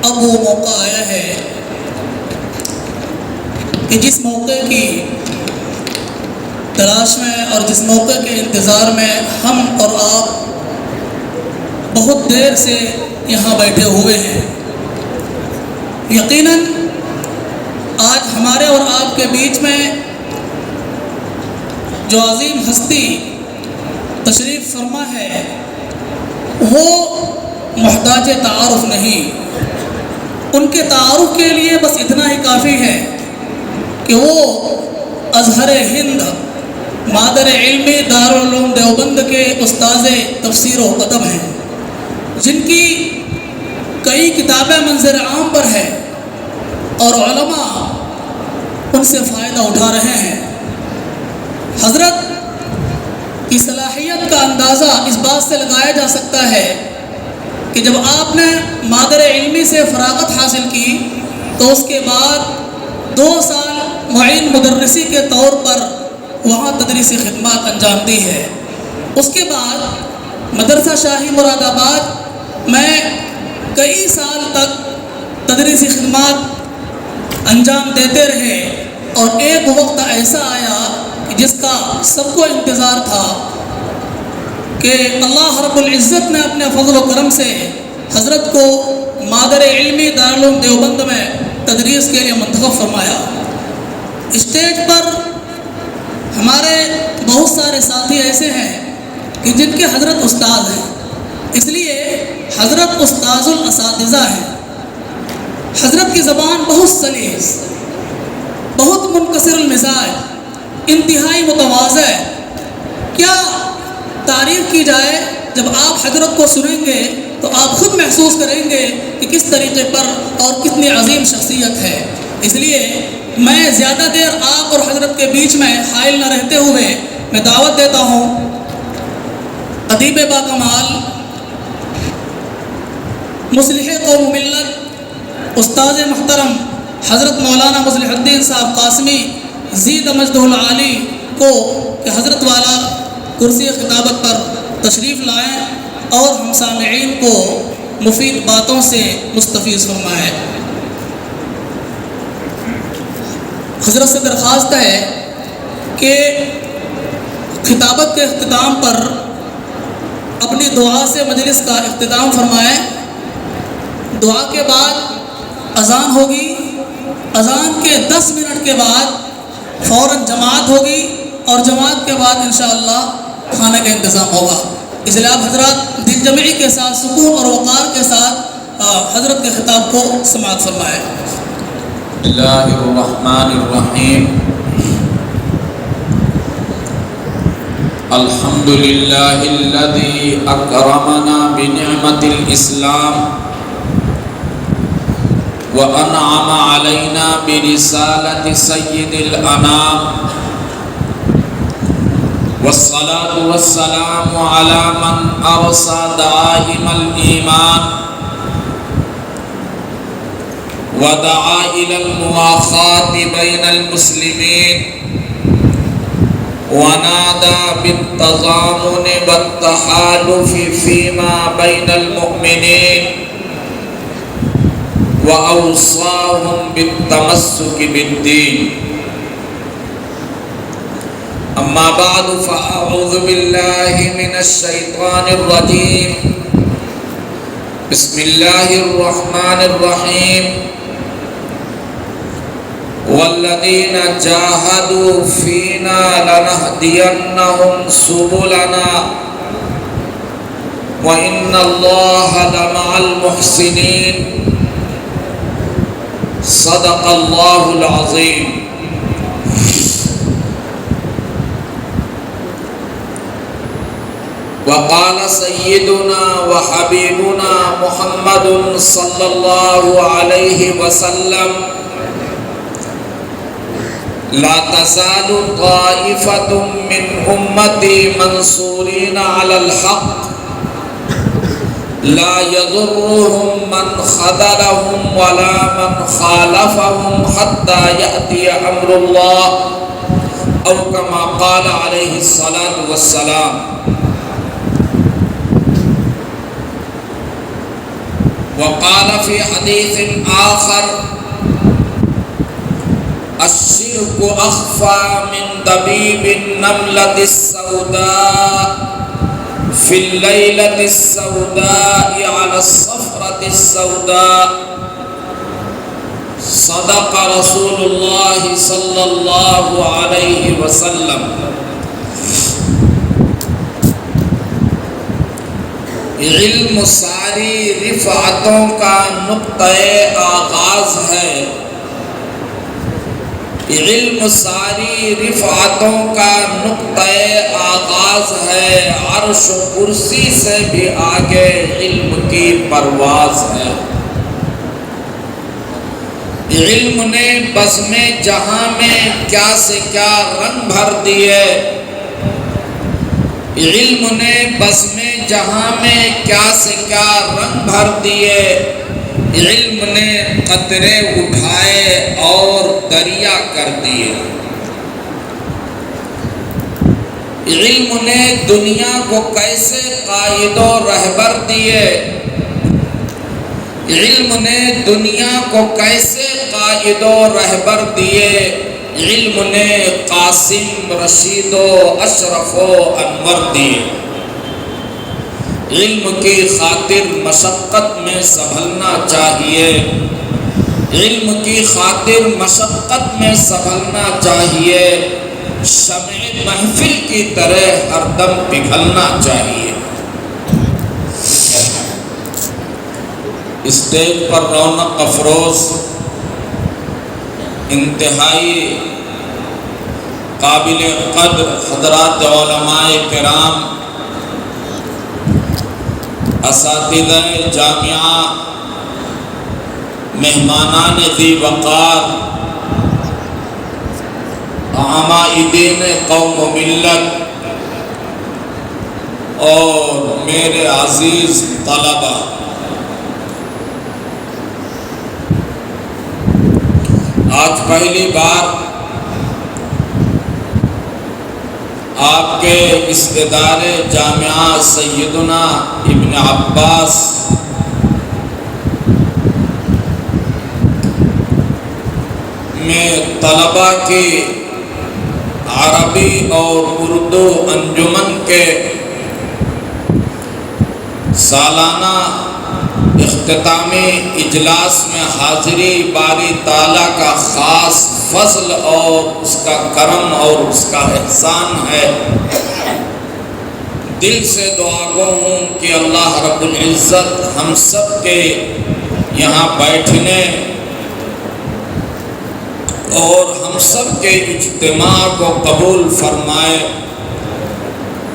اب وہ موقع آیا ہے کہ جس موقع کی تلاش میں اور جس موقع کے انتظار میں ہم اور آپ بہت دیر سے یہاں بیٹھے ہوئے ہیں۔ یقیناً آج ہمارے اور آپ کے بیچ میں جو عظیم ہستی تشریف فرما ہے وہ محتاج تعارف نہیں، ان کے تعارف کے لیے بس اتنا ہی کافی ہے کہ وہ ازہر ہند مادر علمی دارالعلوم دیوبند کے استاذ تفسیر و ادب ہیں، جن کی کئی کتابیں منظر عام پر ہیں اور علماء ان سے فائدہ اٹھا رہے ہیں۔ حضرت کی صلاحیت کا اندازہ اس بات سے لگایا جا سکتا ہے کہ جب آپ نے مادر علمی سے فراغت حاصل کی تو اس کے بعد 2 سال معین مدرسی کے طور پر وہاں تدریسی خدمات انجام دی ہے۔ اس کے بعد مدرسہ شاہی مراد آباد میں کئی سال تک تدریسی خدمات انجام دیتے رہے، اور ایک وقت ایسا آیا جس کا سب کو انتظار تھا کہ اللہ رب العزت نے اپنے فضل و کرم سے حضرت کو مادر علمی دارالعلوم دیوبند میں تدریس کے لیے منتخب فرمایا۔ اسٹیج پر ہمارے بہت سارے ساتھی ایسے ہیں کہ جن کے حضرت استاد ہیں، اس لیے حضرت استاذ الاساتذہ ہیں۔ حضرت کی زبان بہت سلیس، بہت منکسر المزاج، انتہائی متواضع، کیا تعریف کی جائے۔ جب آپ حضرت کو سنیں گے تو آپ خود محسوس کریں گے کہ کس طریقے پر اور کتنی عظیم شخصیت ہے۔ اس لیے میں زیادہ دیر آپ اور حضرت کے بیچ میں حائل نہ رہتے ہوئے میں دعوت دیتا ہوں ادیب با کمال، مصلح قوم و ملت، استاذ محترم حضرت مولانا مصلح الدین صاحب قاسمی زید مجدہ العالی کو کہ حضرت والا کرسی خطابت پر تشریف لائیں اور ہم سامعین کو مفید باتوں سے مستفیض فرمائیں۔ حضرت سے درخواست ہے کہ خطابت کے اختتام پر اپنی دعا سے مجلس کا اختتام فرمائیں۔ دعا کے بعد اذان ہوگی، اذان کے 10 منٹ کے بعد فوراً جماعت ہوگی، اور جماعت کے بعد انشاءاللہ کھانے کا انتظام ہوگا۔ اس لیے آپ حضرات دل جمعی کے ساتھ، سکون اور وقار کے ساتھ حضرت کے خطاب کو سماعت فرمائیں۔ اللہ الرحمن الرحیم۔ الحمد للہ الذی اکرمنا بنعمت الاسلام وانعم علینا برسالة سید الانام، والصلاة والسلام على من ارسى دعائم الایمان ودعا إلى المواخاة بين المسلمين ونادى بالتضامن والتحالف فيما بين المؤمنين وأوصاهم بالتمسك بالدين. أما بعد فأعوذ بالله من الشيطان الرجيم. بسم الله الرحمن الرحيم. والذين جاهدوا فينا لنهدينهم سبلنا وإن الله لمع المحسنين. صدق الله العظيم. وقال سيدنا وحبيبنا محمد صلى الله عليه وسلم: لا تزال طائفة من أمتي منصورين على الحق لا يضرهم من خذلهم ولا من خالفهم حتى يأتي أمر الله، أو كما قال عليه الصلاة والسلام. وقال في حديث آخر الشرك أخفى من دبيب النملة السوداء في الليلة السوداء على الصفرة السوداء صدق رسول الله صلی اللہ علیہ وسلم۔ علم ساری رفعتوں کا نقطۂ آغاز ہے، علم ساری رفعتوں کا نقطۂ آغاز ہے، عرش و کرسی سے بھی آگے علم کی پرواز ہے۔ علم نے بزم جہاں میں کیا سے کیا رنگ بھر دیے، علم نے بزم جہاں میں کیا سے کیا رنگ بھر دیے، علم نے قطرے اٹھائے اور دریا کر دیے، علم نے دنیا کو کیسے قائد و رہبر دیے، علم نے دنیا کو کیسے قائد و رہبر دیے، علم نے قاسم رشید و اشرف و انور دیے۔ علم کی خاطر مشقت میں سنبھلنا چاہیے، علم کی خاطر مشقت میں سنبھلنا چاہیے، شمع محفل کی طرح ہر دم پگھلنا چاہیے۔ اسٹیج پر رونق افروز انتہائی قابل قدر حضرات علماء کرام، اساتذہ جامعہ، مہمانان ذی وقار، عامائدین قوم و ملت اور میرے عزیز طلبہ، آج پہلی بار آپ کے اس ادارے جامعہ سیدنا ابن عباس میں طلباء کی عربی اور اردو انجمن کے سالانہ اختتامی اجلاس میں حاضری باری تعالیٰ کا خاص فضل اور اس کا کرم اور اس کا احسان ہے۔ دل سے دعا گو ہوں کہ اللہ رب العزت ہم سب کے یہاں بیٹھنے اور ہم سب کے اجتماع کو قبول فرمائے۔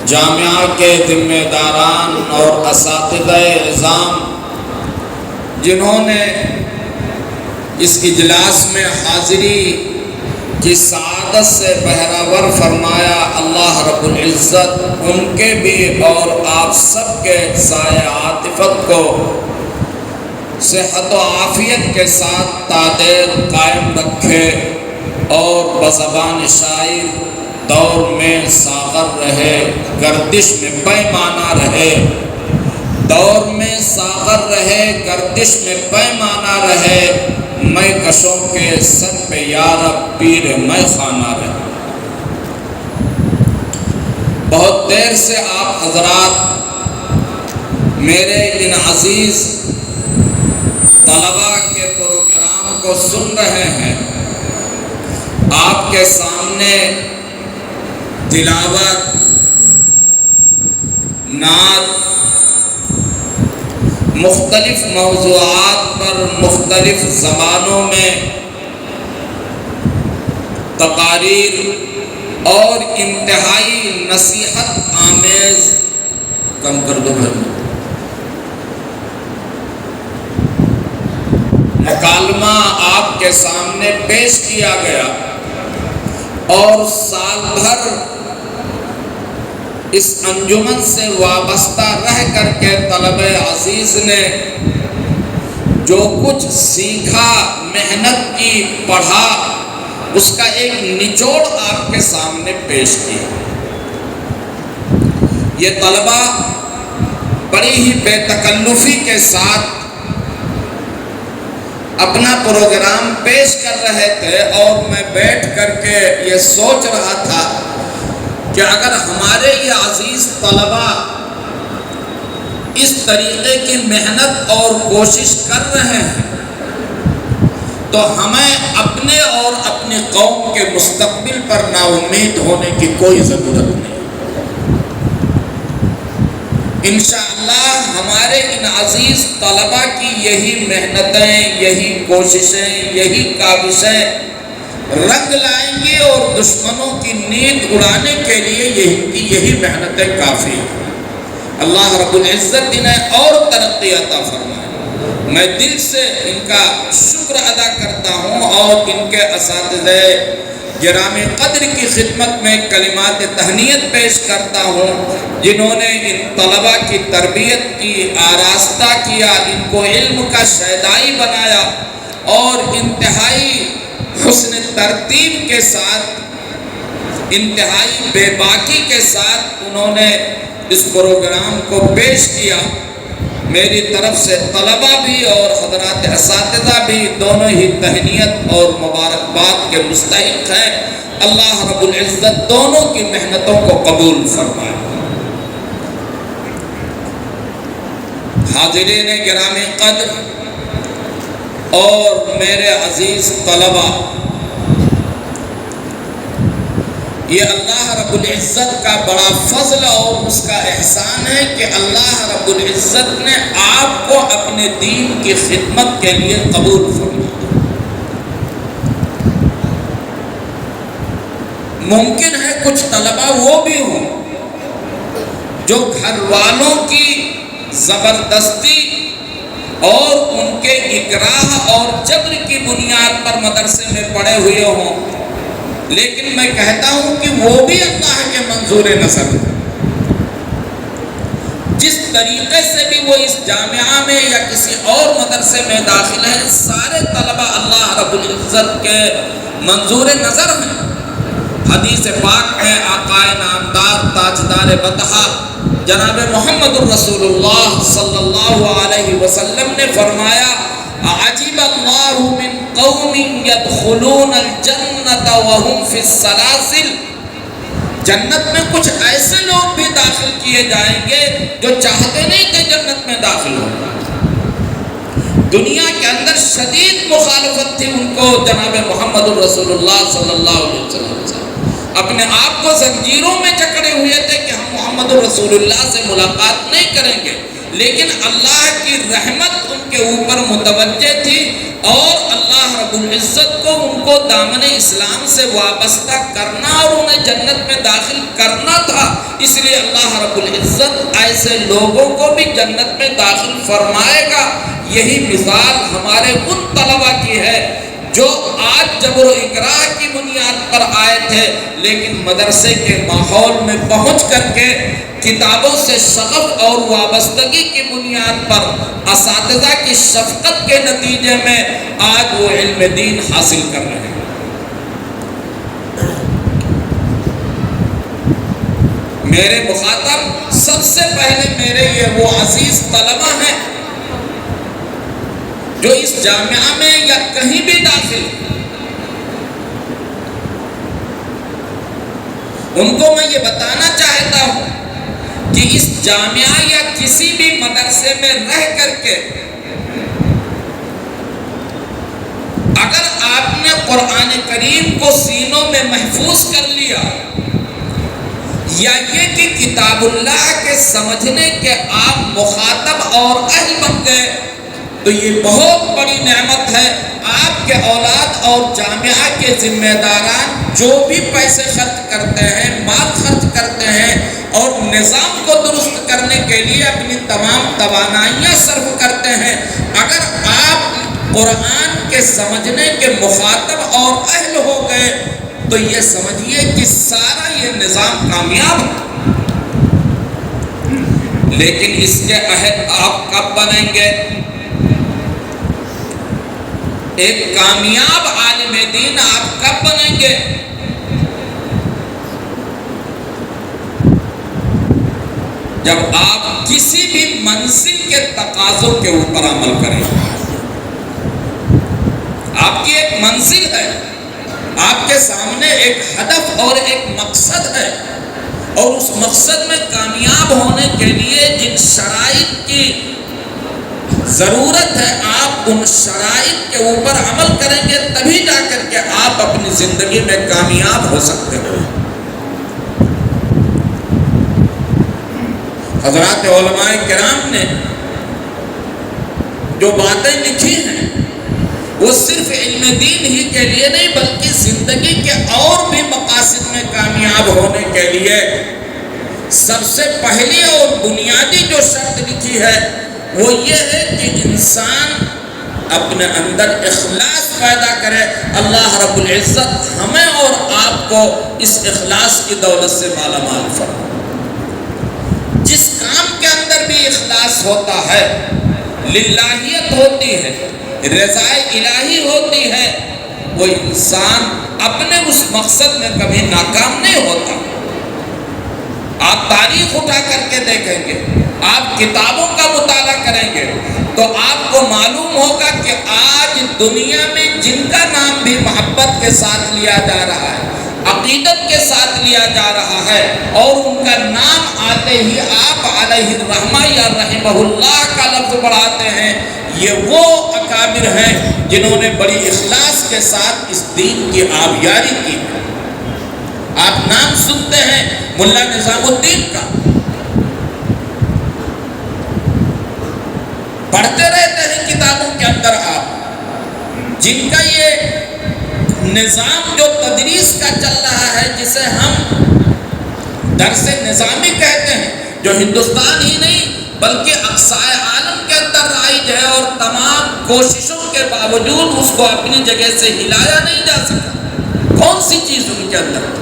جامعہ کے ذمہ داران اور اساتذہ اعظام جنہوں نے اس اجلاس میں حاضری کی سعادت سے بہرہور فرمایا، اللہ رب العزت ان کے بھی اور آپ سب کے سایہ عاطفت کو صحت و عافیت کے ساتھ تادیر قائم رکھے اور بزبان شاعر دور میں ساغر رہے، گردش میں پیمانہ رہے، دور میں ساغر رہے، گردش میں پیمانہ رہے، میں کشوں کے سر پہ یارب پیر میں خانہ رہے۔ بہت دیر سے آپ حضرات میرے ان عزیز طلباء کے پروگرام کو سن رہے ہیں۔ آپ کے سامنے تلاوت، نعت، مختلف موضوعات پر مختلف زبانوں میں تقاریر اور انتہائی نصیحت آمیز کم کر دو بھائی مکالمہ آپ کے سامنے پیش کیا گیا، اور سال بھر اس انجمن سے وابستہ رہ کر کے طلبہ عزیز نے جو کچھ سیکھا، محنت کی، پڑھا، اس کا ایک نچوڑ آپ کے سامنے پیش کیا۔ یہ طلبہ بڑی ہی بے تکلفی کے ساتھ اپنا پروگرام پیش کر رہے تھے اور میں بیٹھ کر کے یہ سوچ رہا تھا کہ اگر ہمارے یہ عزیز طلباء اس طریقے کی محنت اور کوشش کر رہے ہیں تو ہمیں اپنے اور اپنی قوم کے مستقبل پر نا امید ہونے کی کوئی ضرورت نہیں۔ انشاءاللہ ہمارے ان عزیز طلباء کی یہی محنتیں، یہی کوششیں، یہی کاوشیں رنگ لائیں گی اور دشمنوں کی نیند اڑانے کے لیے یہی محنتیں کافی ہیں۔ اللہ رب العزت انہیں اور ترقی عطا فرمائے۔ میں دل سے ان کا شکر ادا کرتا ہوں اور ان کے اساتذہ گرامی قدر کی خدمت میں کلمات تہنیت پیش کرتا ہوں، جنہوں نے ان طلباء کی تربیت کی، آراستہ کیا، ان کو علم کا شیدائی بنایا اور انتہائی حسن ترتیب کے ساتھ، انتہائی بے باکی کے ساتھ انہوں نے اس پروگرام کو پیش کیا۔ میری طرف سے طلباء بھی اور حضرات اساتذہ بھی دونوں ہی تہنیت اور مبارکباد کے مستحق ہیں۔ اللہ رب العزت دونوں کی محنتوں کو قبول فرمائے۔ حاضرین گرامی قدر اور میرے عزیز طلباء، یہ اللہ رب العزت کا بڑا فضل اور اس کا احسان ہے کہ اللہ رب العزت نے آپ کو اپنے دین کی خدمت کے لیے قبول فرمایا۔ ممکن ہے کچھ طلباء وہ بھی ہوں جو گھر والوں کی زبردستی اور ان کے اکراہ اور جبر کی بنیاد پر مدرسے میں پڑھے ہوئے ہوں، لیکن میں کہتا ہوں کہ وہ بھی اللہ کے منظور نظر ہیں۔ جس طریقے سے بھی وہ اس جامعہ میں یا کسی اور مدرسے میں داخل ہیں، سارے طلباء اللہ رب العزت کے منظور نظر ہیں۔ حدیث پاک میں آقا نامدار تاجدار بطحہ جناب محمد الرسول اللہ صلی اللہ علیہ وسلم نے فرمایا، عجب اللہ من قوم يدخلون الجنت وهم في السلاسل۔ جنت میں کچھ ایسے لوگ بھی داخل کیے جائیں گے جو چاہتے نہیں کہ جنت میں داخل ہو۔ دنیا کے اندر شدید مخالفت تھی ان کو جناب محمد الرسول اللہ صلی اللہ علیہ وسلم سے، اپنے آپ کو زنجیروں میں جکڑے ہوئے تھے کہ ہم محمد الرسول اللہ سے ملاقات نہیں کریں گے، لیکن اللہ کی رحمت ان کے اوپر متوجہ تھی اور اللہ رب العزت کو ان کو دامن اسلام سے وابستہ کرنا اور انہیں جنت میں داخل کرنا تھا، اس لیے اللہ رب العزت ایسے لوگوں کو بھی جنت میں داخل فرمائے گا۔ یہی مثال ہمارے ان طلباء کی ہے جو آج جبر و اکراہ کی بنیاد پر آئے تھے، لیکن مدرسے کے ماحول میں پہنچ کر کے کتابوں سے شغف اور وابستگی کی بنیاد پر اساتذہ کی شفقت کے نتیجے میں آج وہ علم دین حاصل کر رہے ہیں۔ میرے مخاطب سب سے پہلے میرے یہ وہ عزیز طلباء ہیں جو اس جامعہ میں یا کہیں بھی داخل، ان کو میں یہ بتانا چاہتا ہوں کہ اس جامعہ یا کسی بھی مدرسے میں رہ کر کے اگر آپ نے قرآن کریم کو سینوں میں محفوظ کر لیا یا یہ کہ کتاب اللہ کے سمجھنے کے آپ مخاطب اور اہل بن گئے تو یہ بہت بڑی نعمت ہے۔ آپ کے اولاد اور جامعہ کے ذمہ داران جو بھی پیسے خرچ کرتے ہیں، مال خرچ کرتے ہیں اور نظام کو درست کرنے کے لیے اپنی تمام توانائیاں صرف کرتے ہیں، اگر آپ قرآن کے سمجھنے کے مخاطب اور اہل ہو گئے تو یہ سمجھیے کہ سارا یہ نظام کامیاب ہے۔ لیکن اس کے اہل آپ کب بنیں گے؟ ایک کامیاب عالم دین آپ کب بنیں گے؟ جب آپ کسی بھی منزل کے تقاضوں کے اوپر عمل کریں۔ آپ کی ایک منزل ہے، آپ کے سامنے ایک ہدف اور ایک مقصد ہے، اور اس مقصد میں کامیاب ہونے کے لیے جن شرائط کی ضرورت ہے آپ ان شرائط کے اوپر عمل کریں گے تبھی جا کر کے آپ اپنی زندگی میں کامیاب ہو سکتے ہو۔ حضرات علماء کرام نے جو باتیں لکھی ہیں وہ صرف علم دین ہی کے لیے نہیں بلکہ زندگی کے اور بھی مقاصد میں کامیاب ہونے کے لیے سب سے پہلی اور بنیادی جو شرط لکھی ہے وہ یہ ہے کہ انسان اپنے اندر اخلاص پیدا کرے۔ اللہ رب العزت ہمیں اور آپ کو اس اخلاص کی دولت سے مالا مال فرمائے۔ جس کام کے اندر بھی اخلاص ہوتا ہے، للہیت ہوتی ہے، رضا الہی ہوتی ہے، وہ انسان اپنے اس مقصد میں کبھی ناکام نہیں ہوتا۔ آپ تاریخ اٹھا کر کے دیکھیں گے، آپ کتابوں کا مطالعہ کریں گے تو آپ کو معلوم ہوگا کہ آج دنیا میں جن کا نام بھی محبت کے ساتھ لیا جا رہا ہے، عقیدت کے ساتھ لیا جا رہا ہے، اور ان کا نام آتے ہی آپ علیہ الرحمہ یا رحمہ اللہ کا لفظ بڑھاتے ہیں، یہ وہ اکابر ہیں جنہوں نے بڑی اخلاص کے ساتھ اس دین کی آبیاری کی۔ آپ نام سنتے ہیں ملا نظام الدین کا، پڑھتے رہتے ہیں کتابوں کے اندر آپ، جن کا یہ نظام جو تدریس کا چل رہا ہے جسے ہم درس نظامی کہتے ہیں، جو ہندوستان ہی نہیں بلکہ اقصائے عالم کے اندر رائج ہے اور تمام کوششوں کے باوجود اس کو اپنی جگہ سے ہلایا نہیں جا سکا۔ کون سی چیز ان کے اندر تھی؟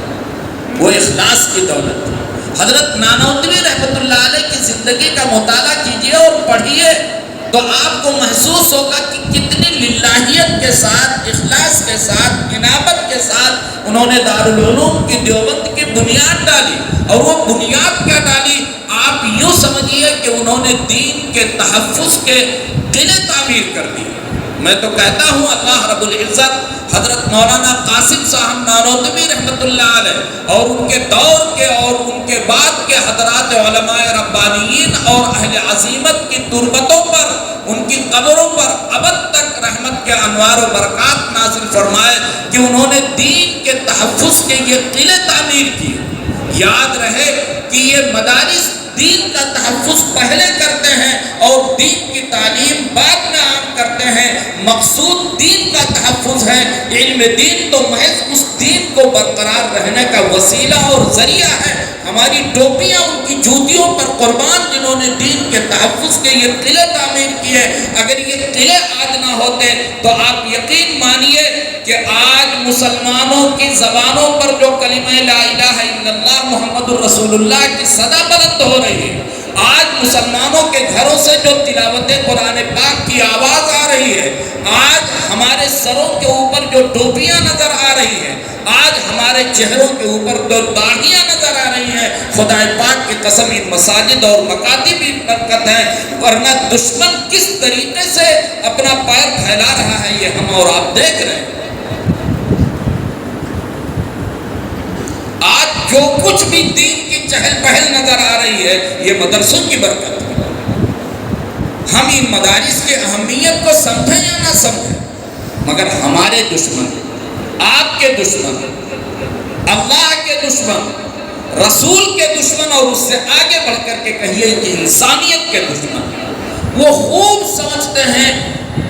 وہ اخلاص کی دولت تھی۔ حضرت نانوتوی رحمۃ اللہ علیہ کی زندگی کا مطالعہ کیجئے اور پڑھیے تو آپ کو محسوس ہوگا کہ کتنی للہیت کے ساتھ، اخلاص کے ساتھ، انابت کے ساتھ انہوں نے دارالعلوم کی دیوبند کی بنیاد ڈالی، اور وہ بنیاد کیا ڈالی؟ آپ یوں سمجھیے کہ انہوں نے دین کے تحفظ کے قلعے تعمیر کر دی۔ میں تو کہتا ہوں اللہ رب العزت حضرت مولانا قاسم صاحب نانوتوی رحمۃ اللہ علیہ اور ان کے دور کے اور ان کے بعد کے حضرات علماء ربانیین اور اہل عظیمت کی تربتوں پر، ان کی قبروں پر ابد تک رحمت کے انوار و برکات نازل فرمائے کہ انہوں نے دین کے تحفظ کے یہ قلعے تعمیر کیے۔ یاد رہے کہ یہ مدارس دین کا تحفظ پہلے کرتے ہیں اور دین کی تعلیم بعد میں عام کرتے ہیں۔ مقصود دین کا تحفظ ہے، علم دین تو محض اس دین کو برقرار رہنے کا وسیلہ اور ذریعہ ہے۔ ہماری ٹوپیاں ان کی جوتیوں پر قربان جنہوں نے دین کے تحفظ کے یہ قلعے تعمیر کیے۔ اگر یہ قلعے آج نہ ہوتے تو آپ یقین مانیے کہ آج مسلمانوں کی زبانوں پر جو کلمہ لا الہ الا اللہ محمد الرسول اللہ کی صدا بلند ہو رہی ہے، آج مسلمانوں کے گھروں سے جو تلاوت قرآن پاک کی آواز آ رہی ہے، آج ہمارے سروں کے اوپر جو ٹوپیاں نظر آ رہی ہیں، آج ہمارے چہروں کے اوپر جو داڑھیاں نظر آ رہی ہیں، خدا پاک کی قسم ان مساجد اور مکاتب بھی برکت ہے، ورنہ دشمن کس طریقے سے اپنا پیر پھیلا رہا ہے یہ ہم اور آپ دیکھ رہے ہیں۔ آج جو کچھ بھی دین کی چہل پہل نظر آ رہی ہے یہ مدرسوں کی برکت ہے۔ ہم ان مدارس کی اہمیت کو سمجھیں یا نہ سمجھیں، مگر ہمارے دشمن، آپ کے دشمن، اللہ کے دشمن، رسول کے دشمن، اور اس سے آگے بڑھ کر کے کہیے کہ انسانیت کے دشمن، وہ خوب سمجھتے ہیں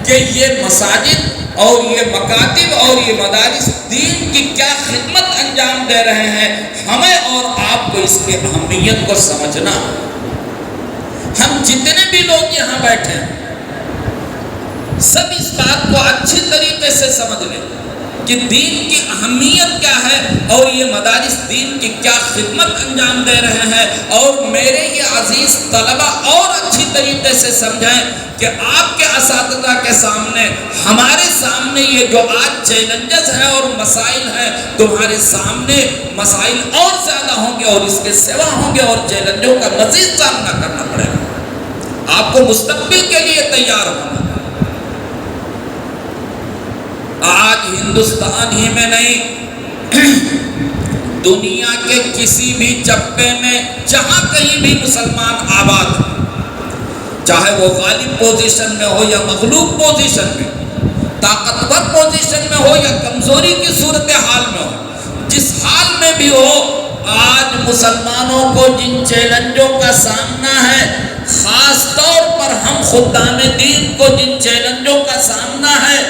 کہ یہ مساجد اور یہ مکاتب اور یہ مدارس دین کی کیا خدمت انجام دے رہے ہیں۔ ہمیں اور آپ کو اس کی اہمیت کو سمجھنا، ہم جتنے بھی لوگ یہاں بیٹھے ہیں سب اس بات کو اچھی طریقے سے سمجھ لیں کہ دین کی اہمیت کیا ہے اور یہ مدارس دین کی کیا خدمت انجام دے رہے ہیں، اور میرے یہ عزیز طلبہ اور اچھی طریقے سے سمجھیں کہ آپ کے اساتذہ کے سامنے، ہمارے سامنے یہ جو آج چیلنجز ہیں اور مسائل ہیں، تمہارے سامنے مسائل اور زیادہ ہوں گے اور اس کے سوا ہوں گے، اور چیلنجوں کا مزید سامنا کرنا پڑے گا۔ آپ کو مستقبل کے لیے تیار ہونا، ہندوستان ہی میں نہیں، دنیا کے کسی بھی چپے میں جہاں کہیں بھی مسلمان آباد ہو، چاہے وہ غالب پوزیشن میں ہو یا مغلوب پوزیشن میں، طاقتور پوزیشن میں ہو یا کمزوری کی صورتحال میں ہو، جس حال میں بھی ہو، آج مسلمانوں کو جن چیلنجوں کا سامنا ہے، خاص طور پر ہم خدام دین کو جن چیلنجوں کا سامنا ہے،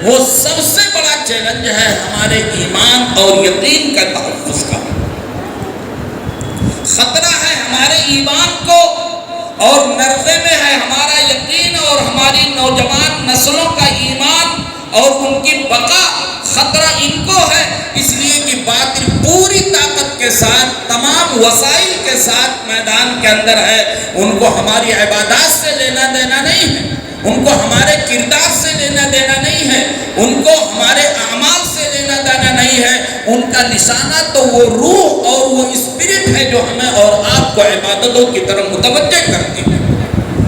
وہ سب سے بڑا چیلنج ہے ہمارے ایمان اور یقین کا تحفظ کا۔ خطرہ ہے ہمارے ایمان کو، اور نرغے میں ہے ہمارا یقین اور ہماری نوجوان نسلوں کا ایمان اور ان کی بقا۔ خطرہ ان کو ہے، اس لیے کہ باطل پوری طاقت کے ساتھ، تمام وسائل کے ساتھ میدان کے اندر ہے۔ ان کو ہماری عبادات سے لینا دینا نہیں ہے، ان کو ہمارے کردار سے لینا دینا نہیں ہے، ان کو ہمارے اعمال سے لینا دینا نہیں ہے۔ ان کا نشانہ تو وہ روح اور وہ اسپرٹ ہے جو ہمیں اور آپ کو عبادتوں کی طرف متوجہ کرتی ہے۔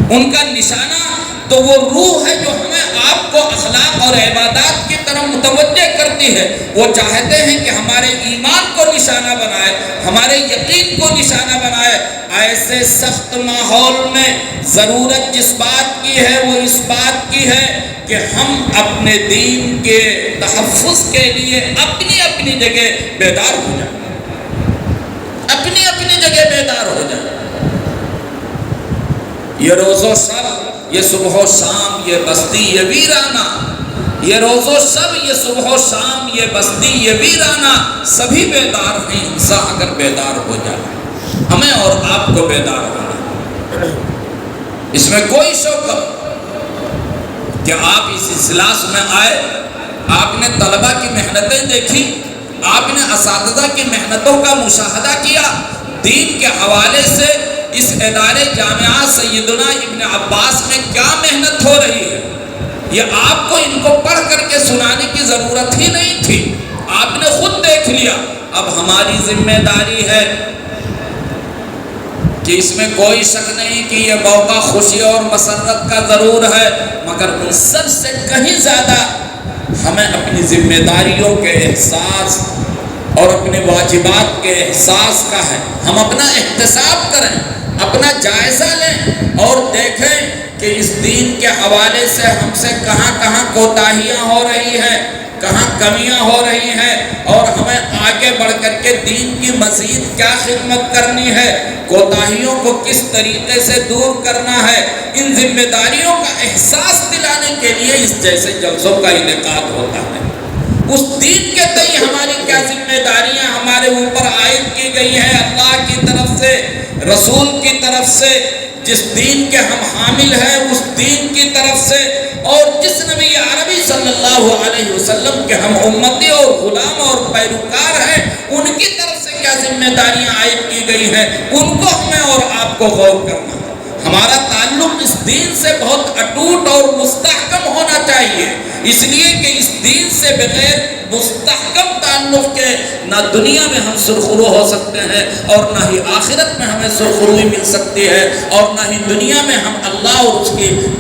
ان کا نشانہ تو وہ روح ہے جو ہمیں آپ کو اخلاق اور عبادات کی طرف متوجہ کرتی ہے۔ وہ چاہتے ہیں کہ ہمارے ایمان کو نشانہ بنائے، ہمارے یقین کو نشانہ بنائے۔ ایسے سخت ماحول میں ضرورت جس بات کی ہے وہ اس بات کی ہے کہ ہم اپنے دین کے تحفظ کے لیے اپنی اپنی جگہ بیدار ہو جائیں، اپنی اپنی جگہ بیدار ہو جائیں۔ یہ روز و شب، یہ صبح و شام، یہ بستی یہ ویرانہ، یہ روز و شب، یہ صبح و شام، یہ بستی یہ ویرانہ، سبھی بیدار ہیں۔ انسان اگر بیدار ہو جائے، ہمیں اور آپ کو بیدار ہونا، اس میں کوئی شک کہ آپ اس اجلاس میں آئے، آپ نے طلبہ کی محنتیں دیکھی، آپ نے اساتذہ کی محنتوں کا مشاہدہ کیا، دین کے حوالے سے اس ادارے جامعہ سیدنا ابن عباس میں کیا محنت ہو رہی ہے، یہ آپ کو ان کو پڑھ کر کے سنانے کی ضرورت ہی نہیں تھی، آپ نے خود دیکھ لیا۔ اب ہماری ذمہ داری ہے کہ اس میں کوئی شک نہیں کہ یہ موقع خوشی اور مسرت کا ضرور ہے، مگر ان سب سے کہیں زیادہ ہمیں اپنی ذمہ داریوں کے احساس اور اپنے واجبات کے احساس کا ہے۔ ہم اپنا احتساب کریں، اپنا جائزہ لیں اور دیکھیں کہ اس دین کے حوالے سے ہم سے کہاں کہاں کوتاہیاں ہو رہی ہیں، کہاں کمیاں ہو رہی ہیں، اور ہمیں آگے بڑھ کر کے دین کی مزید کیا خدمت کرنی ہے، کوتاہیوں کو کس طریقے سے دور کرنا ہے۔ ان ذمہ داریوں کا احساس دلانے کے لیے اس جیسے جلسوں کا انعقاد ہوتا ہے۔ اس دین کے تئیں ہماری کیا ذمہ داریاں ہمارے اوپر عائد کی گئی ہیں اللہ کی طرف سے، رسول کی طرف سے، جس دین کے ہم حامل ہیں اس دین کی طرف سے، اور جس نبی عربی صلی اللہ علیہ وسلم کے ہم امتی اور غلام اور پیروکار ہیں، ان کی طرف سے کیا ذمہ داریاں عائد کی گئی ہیں، ان کو ہمیں اور آپ کو غور کرنا ہے۔ ہمارا تعلق اس دین سے بہت اٹوٹ اور مستحکم ہونا چاہیے، اس لیے کہ اس دین سے بغیر مستحکم تعلق کے نہ دنیا میں ہم سرخرو ہو سکتے ہیں اور نہ ہی آخرت میں ہمیں سرخروئی مل سکتی ہے، اور نہ ہی دنیا میں ہم اللہ اور اس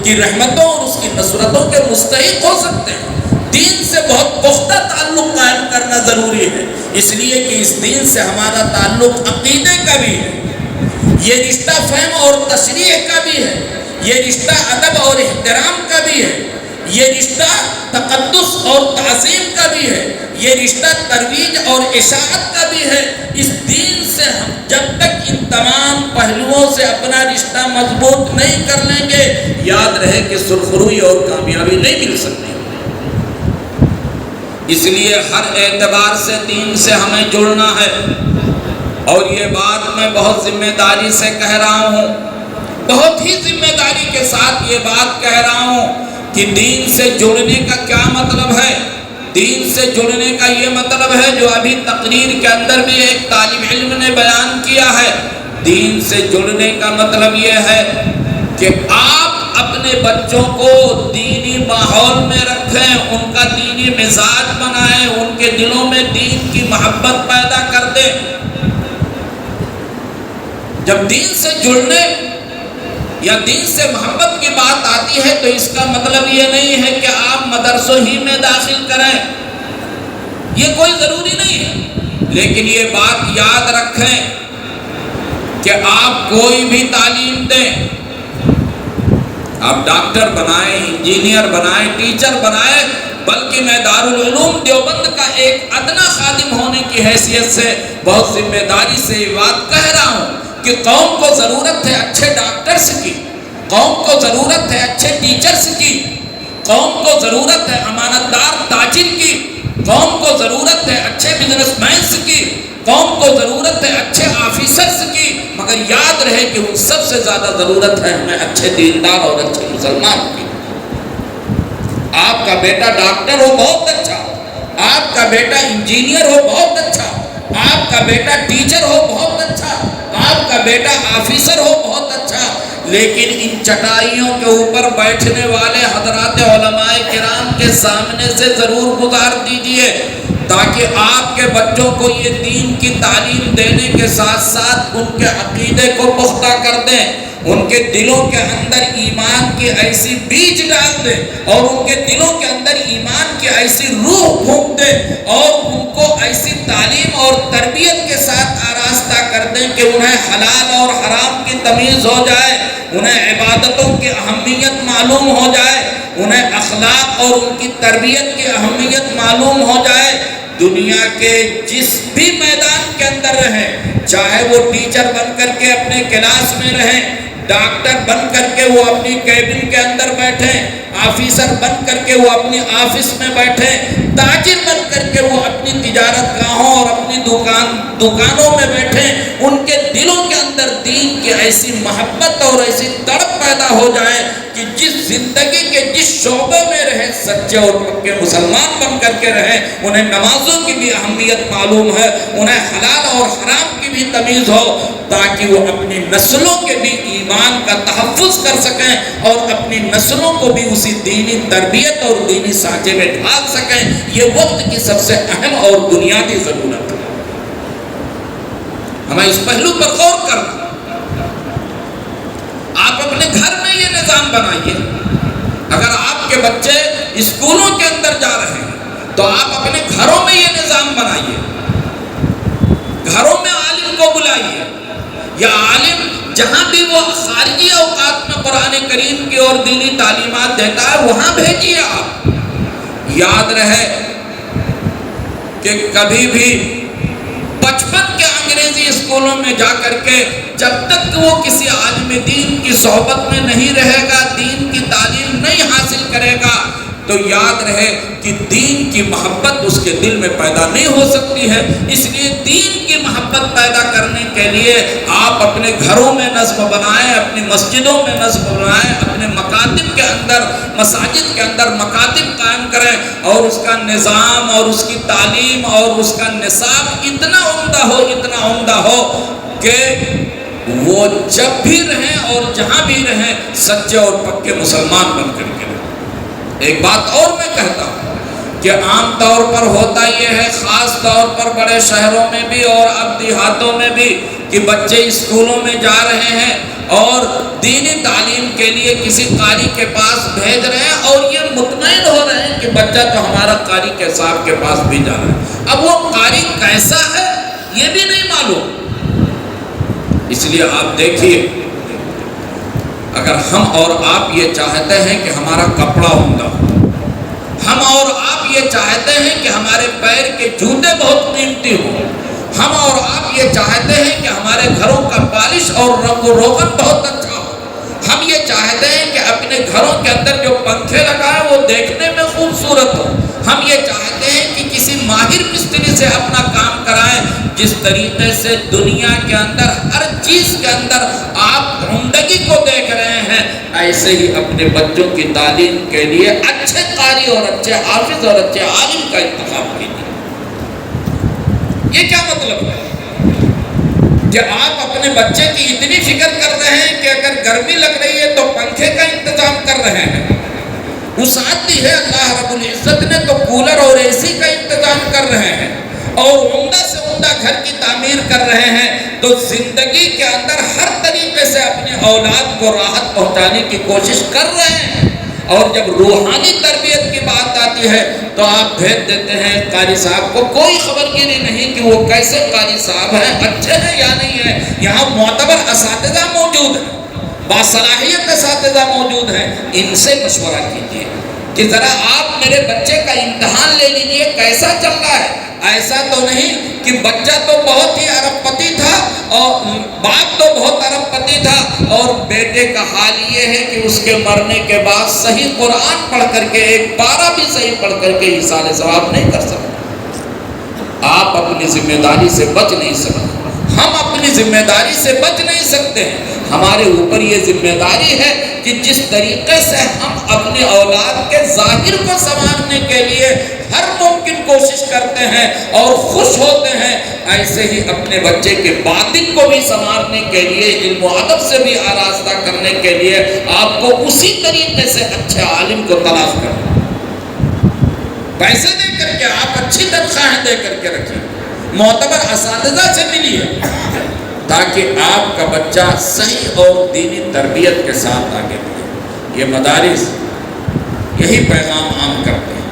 کی رحمتوں اور اس کی نصرتوں کے مستحق ہو سکتے ہیں۔ دین سے بہت پختہ تعلق قائم کرنا ضروری ہے، اس لیے کہ اس دین سے ہمارا تعلق عقیدے کا بھی ہے، یہ رشتہ فہم اور تشریح کا بھی ہے، یہ رشتہ ادب اور احترام کا بھی ہے، یہ رشتہ تقدس اور تعظیم کا بھی ہے، یہ رشتہ ترویج اور اشاعت کا بھی ہے۔ اس دین سے ہم جب تک ان تمام پہلوؤں سے اپنا رشتہ مضبوط نہیں کر لیں گے، یاد رہے کہ سرخروئی اور کامیابی نہیں مل سکتی۔ اس لیے ہر اعتبار سے دین سے ہمیں جڑنا ہے، اور یہ بات میں بہت ذمہ داری سے کہہ رہا ہوں، بہت ہی ذمہ داری کے ساتھ یہ بات کہہ رہا ہوں کہ دین سے جڑنے کا کیا مطلب ہے۔ دین سے جڑنے کا یہ مطلب ہے جو ابھی تقریر کے اندر بھی ایک طالب علم نے بیان کیا ہے۔ دین سے جڑنے کا مطلب یہ ہے کہ آپ اپنے بچوں کو دینی ماحول میں رکھیں، ان کا دینی مزاج بنائیں، ان کے دلوں میں دین کی محبت پیدا کر دیں۔ جب دین سے جڑنے یا دین سے محبت کی بات آتی ہے تو اس کا مطلب یہ نہیں ہے کہ آپ مدرسوں ہی میں داخل کریں، یہ کوئی ضروری نہیں ہے، لیکن یہ بات یاد رکھیں کہ آپ کوئی بھی تعلیم دیں، آپ ڈاکٹر بنائیں، انجینئر بنائیں، ٹیچر بنائیں، بلکہ میں دارالعلوم دیوبند کا ایک ادنا خادم ہونے کی حیثیت سے بہت ذمہ داری سے یہ بات کہہ رہا ہوں کہ قوم کو ضرورت ہے اچھے ڈاکٹرز کی، قوم کو ضرورت ہے اچھے ٹیچرز کی، قوم کو ضرورت ہے امانت دار تاجر کی، قوم کو ضرورت ہے اچھے بزنس مینز کی، قوم کو ضرورت ہے اچھے آفیسرز کی، مگر یاد رہے کہ ان سب سے زیادہ ضرورت ہے ہمیں اچھے دیندار اور اچھے مسلمان کی۔ آپ کا بیٹا ڈاکٹر ہو بہت اچھا، آپ کا بیٹا انجینئر ہو بہت اچھا، آپ کا بیٹا ٹیچر ہو بہت اچھا، آپ کا بیٹا آفیسر ہو بہت اچھا، لیکن ان چٹائیوں کے اوپر بیٹھنے والے حضرات علماء کرام کے سامنے سے ضرور گزار دیجئے، تاکہ آپ کے بچوں کو یہ دین کی تعلیم دینے کے ساتھ ساتھ ان کے عقیدے کو پختہ کر دیں، ان کے دلوں کے اندر ایمان کی ایسی بیج ڈال دیں اور ان کے دلوں کے اندر ایمان کی ایسی روح پھونک دیں اور ان کو ایسی تعلیم اور تربیت کے ساتھ آراستہ کر دیں کہ انہیں حلال اور حرام کی تمیز ہو جائے، انہیں عبادتوں کی اہمیت معلوم ہو جائے، انہیں اخلاق اور ان کی تربیت کی اہمیت معلوم ہو جائے۔ دنیا کے جس بھی میدان کے اندر رہیں، چاہے وہ ٹیچر بن کر کے اپنے کلاس میں رہیں، ڈاکٹر بن کر کے وہ اپنی کیبن کے اندر بیٹھیں، آفیسر بن کر کے وہ اپنی آفس میں بیٹھیں، تاجر بن کر کے وہ اپنی تجارت گاہوں اور اپنی دکانوں میں بیٹھیں، ان کے دلوں کے اندر دین کی ایسی محبت اور ایسی تڑپ پیدا ہو جائے کہ جس زندگی کے جس شعبے میں رہیں سچے اور پکے مسلمان بن کر کے رہیں، انہیں نمازوں کی بھی اہمیت معلوم ہے، انہیں حلال اور حرام کی بھی تمیز ہو، تاکہ وہ اپنی نسلوں کے بھی ایمان کا تحفظ کر سکیں اور اپنی نسلوں کو بھی اسی دینی تربیت اور دینی سانچے میں ڈھال سکیں۔ یہ وقت کی سب سے اہم اور بنیادی ضرورت ہے، ہمیں اس پہلو پر غور کرنا۔ آپ اپنے گھر میں یہ نظام بنائیے، اگر آپ کے بچے اسکولوں کے اندر جا رہے ہیں تو آپ اپنے گھروں میں یہ نظام بنائیے، گھروں میں عالم کو بلائیے، یا عالم جہاں بھی وہ خارجی اوقات میں قرآن کریم کی اور دینی تعلیمات دیتا ہے وہاں بھیجیے۔ آپ یاد رہے کہ کبھی بھی بچپن کے انگریزی اسکولوں میں جا کر کے جب تک وہ کسی عالم دین کی صحبت میں نہیں رہے گا، دین کی تعلیم نہیں حاصل کرے گا، تو یاد رہے کہ دین کی محبت اس کے دل میں پیدا نہیں ہو سکتی ہے۔ اس لیے دین کی محبت پیدا کرنے کے لیے آپ اپنے گھروں میں نظم بنائیں، اپنی مسجدوں میں نظم بنائیں، اپنے مکاتب کے اندر، مساجد کے اندر مکاتب قائم کریں، اور اس کا نظام اور اس کی تعلیم اور اس کا نصاب اتنا عمدہ ہو کہ وہ جب بھی رہیں اور جہاں بھی رہیں سچے اور پکے مسلمان بن کر کے رہیں۔ ایک بات اور میں کہتا ہوں کہ عام طور پر ہوتا یہ ہے، خاص طور پر بڑے شہروں میں بھی اور اب دیہاتوں میں بھی، کہ بچے اسکولوں میں جا رہے ہیں اور دینی تعلیم کے لیے کسی قاری کے پاس بھیج رہے ہیں اور یہ مطمئن ہو رہے ہیں کہ بچہ تو ہمارا قاری کے صاحب کے پاس بھی جا رہا ہے۔ اب وہ قاری کیسا ہے یہ بھی نہیں معلوم۔ اس لیے آپ دیکھیے، اگر ہم اور آپ یہ چاہتے ہیں کہ ہمارا کپڑا عمدہ ہو، ہم اور آپ یہ چاہتے ہیں کہ ہمارے پیر کے جوتے بہت قیمتی ہوں، ہم اور آپ یہ چاہتے ہیں کہ ہمارے گھروں کا پالش اور رنگ و روغن بہت اچھا ہو، ہم یہ چاہتے ہیں کہ اپنے گھروں کے اندر جو پنکھے لگائیں وہ دیکھنے میں خوبصورت ہو، ہم یہ چاہتے ہیں کہ کسی ماہر مستری سے اپنا کام کرائیں۔ جس طریقے سے دنیا کے اندر ہر چیز کے اندر آپ عمدگی کو دیکھ رہے ہیں، ایسے ہی اپنے بچوں کی تعلیم کے لیے اچھے قاری اور اچھے حافظ اور اچھے عالم کا انتخاب کیجیے۔ یہ کیا مطلب ہے کہ آپ اپنے بچے کی اتنی فکر کر رہے ہیں کہ اگر گرمی لگ رہی ہے تو پنکھے کا انتظام کر رہے ہیں، وسعت دی ہے اللہ رب العزت نے تو کولر اور اے سی کا انتظام کر رہے ہیں، اور عمدہ سے عمدہ گھر کی تعمیر کر رہے ہیں، تو زندگی کے اندر ہر طریقے سے اپنے اولاد کو راحت پہنچانے کی کوشش کر رہے ہیں۔ اور جب روحانی تربیت کی بات آتی ہے تو آپ بھیج دیتے ہیں قاری صاحب کو، کوئی خبر گیری نہیں کہ وہ کیسے قاری صاحب ہیں، اچھے ہیں یا نہیں ہیں۔ یہاں معتبر اساتذہ موجود ہیں، باصلاحیت اساتذہ موجود ہیں، ان سے مشورہ کیجیے کہ ذرا آپ میرے بچے کا امتحان لے لیجئے کیسا چل رہا ہے۔ ایسا تو نہیں کہ بچہ تو بہت ہی ارب پتی تھا اور باپ تو بہت ارب پتی تھا اور بیٹے کا حال یہ ہے کہ اس کے مرنے کے بعد صحیح قرآن پڑھ کر کے ایک پارہ بھی صحیح پڑھ کر کے ایصال ثواب نہیں کر سکتے۔ آپ اپنی ذمہ داری سے بچ نہیں سکتے، ہم اپنی ذمہ داری سے بچ نہیں سکتے ہیں۔ ہمارے اوپر یہ ذمہ داری ہے کہ جس طریقے سے ہم اپنے اولاد کے ظاہر کو سنوارنے کے لیے ہر ممکن کوشش کرتے ہیں اور خوش ہوتے ہیں، ایسے ہی اپنے بچے کے باطن کو بھی سنوارنے کے لیے، علم و ادب سے بھی آراستہ کرنے کے لیے آپ کو اسی طریقے سے اچھے عالم کو تلاش کرنا۔ پیسے دے کر کے آپ اچھی تنخواہیں دے کر کے رکھیں، معتبر اساتذہ سے ملیے تاکہ آپ کا بچہ صحیح اور دینی تربیت کے ساتھ آگے بڑھے۔ یہ مدارس یہی پیغام عام کرتے ہیں،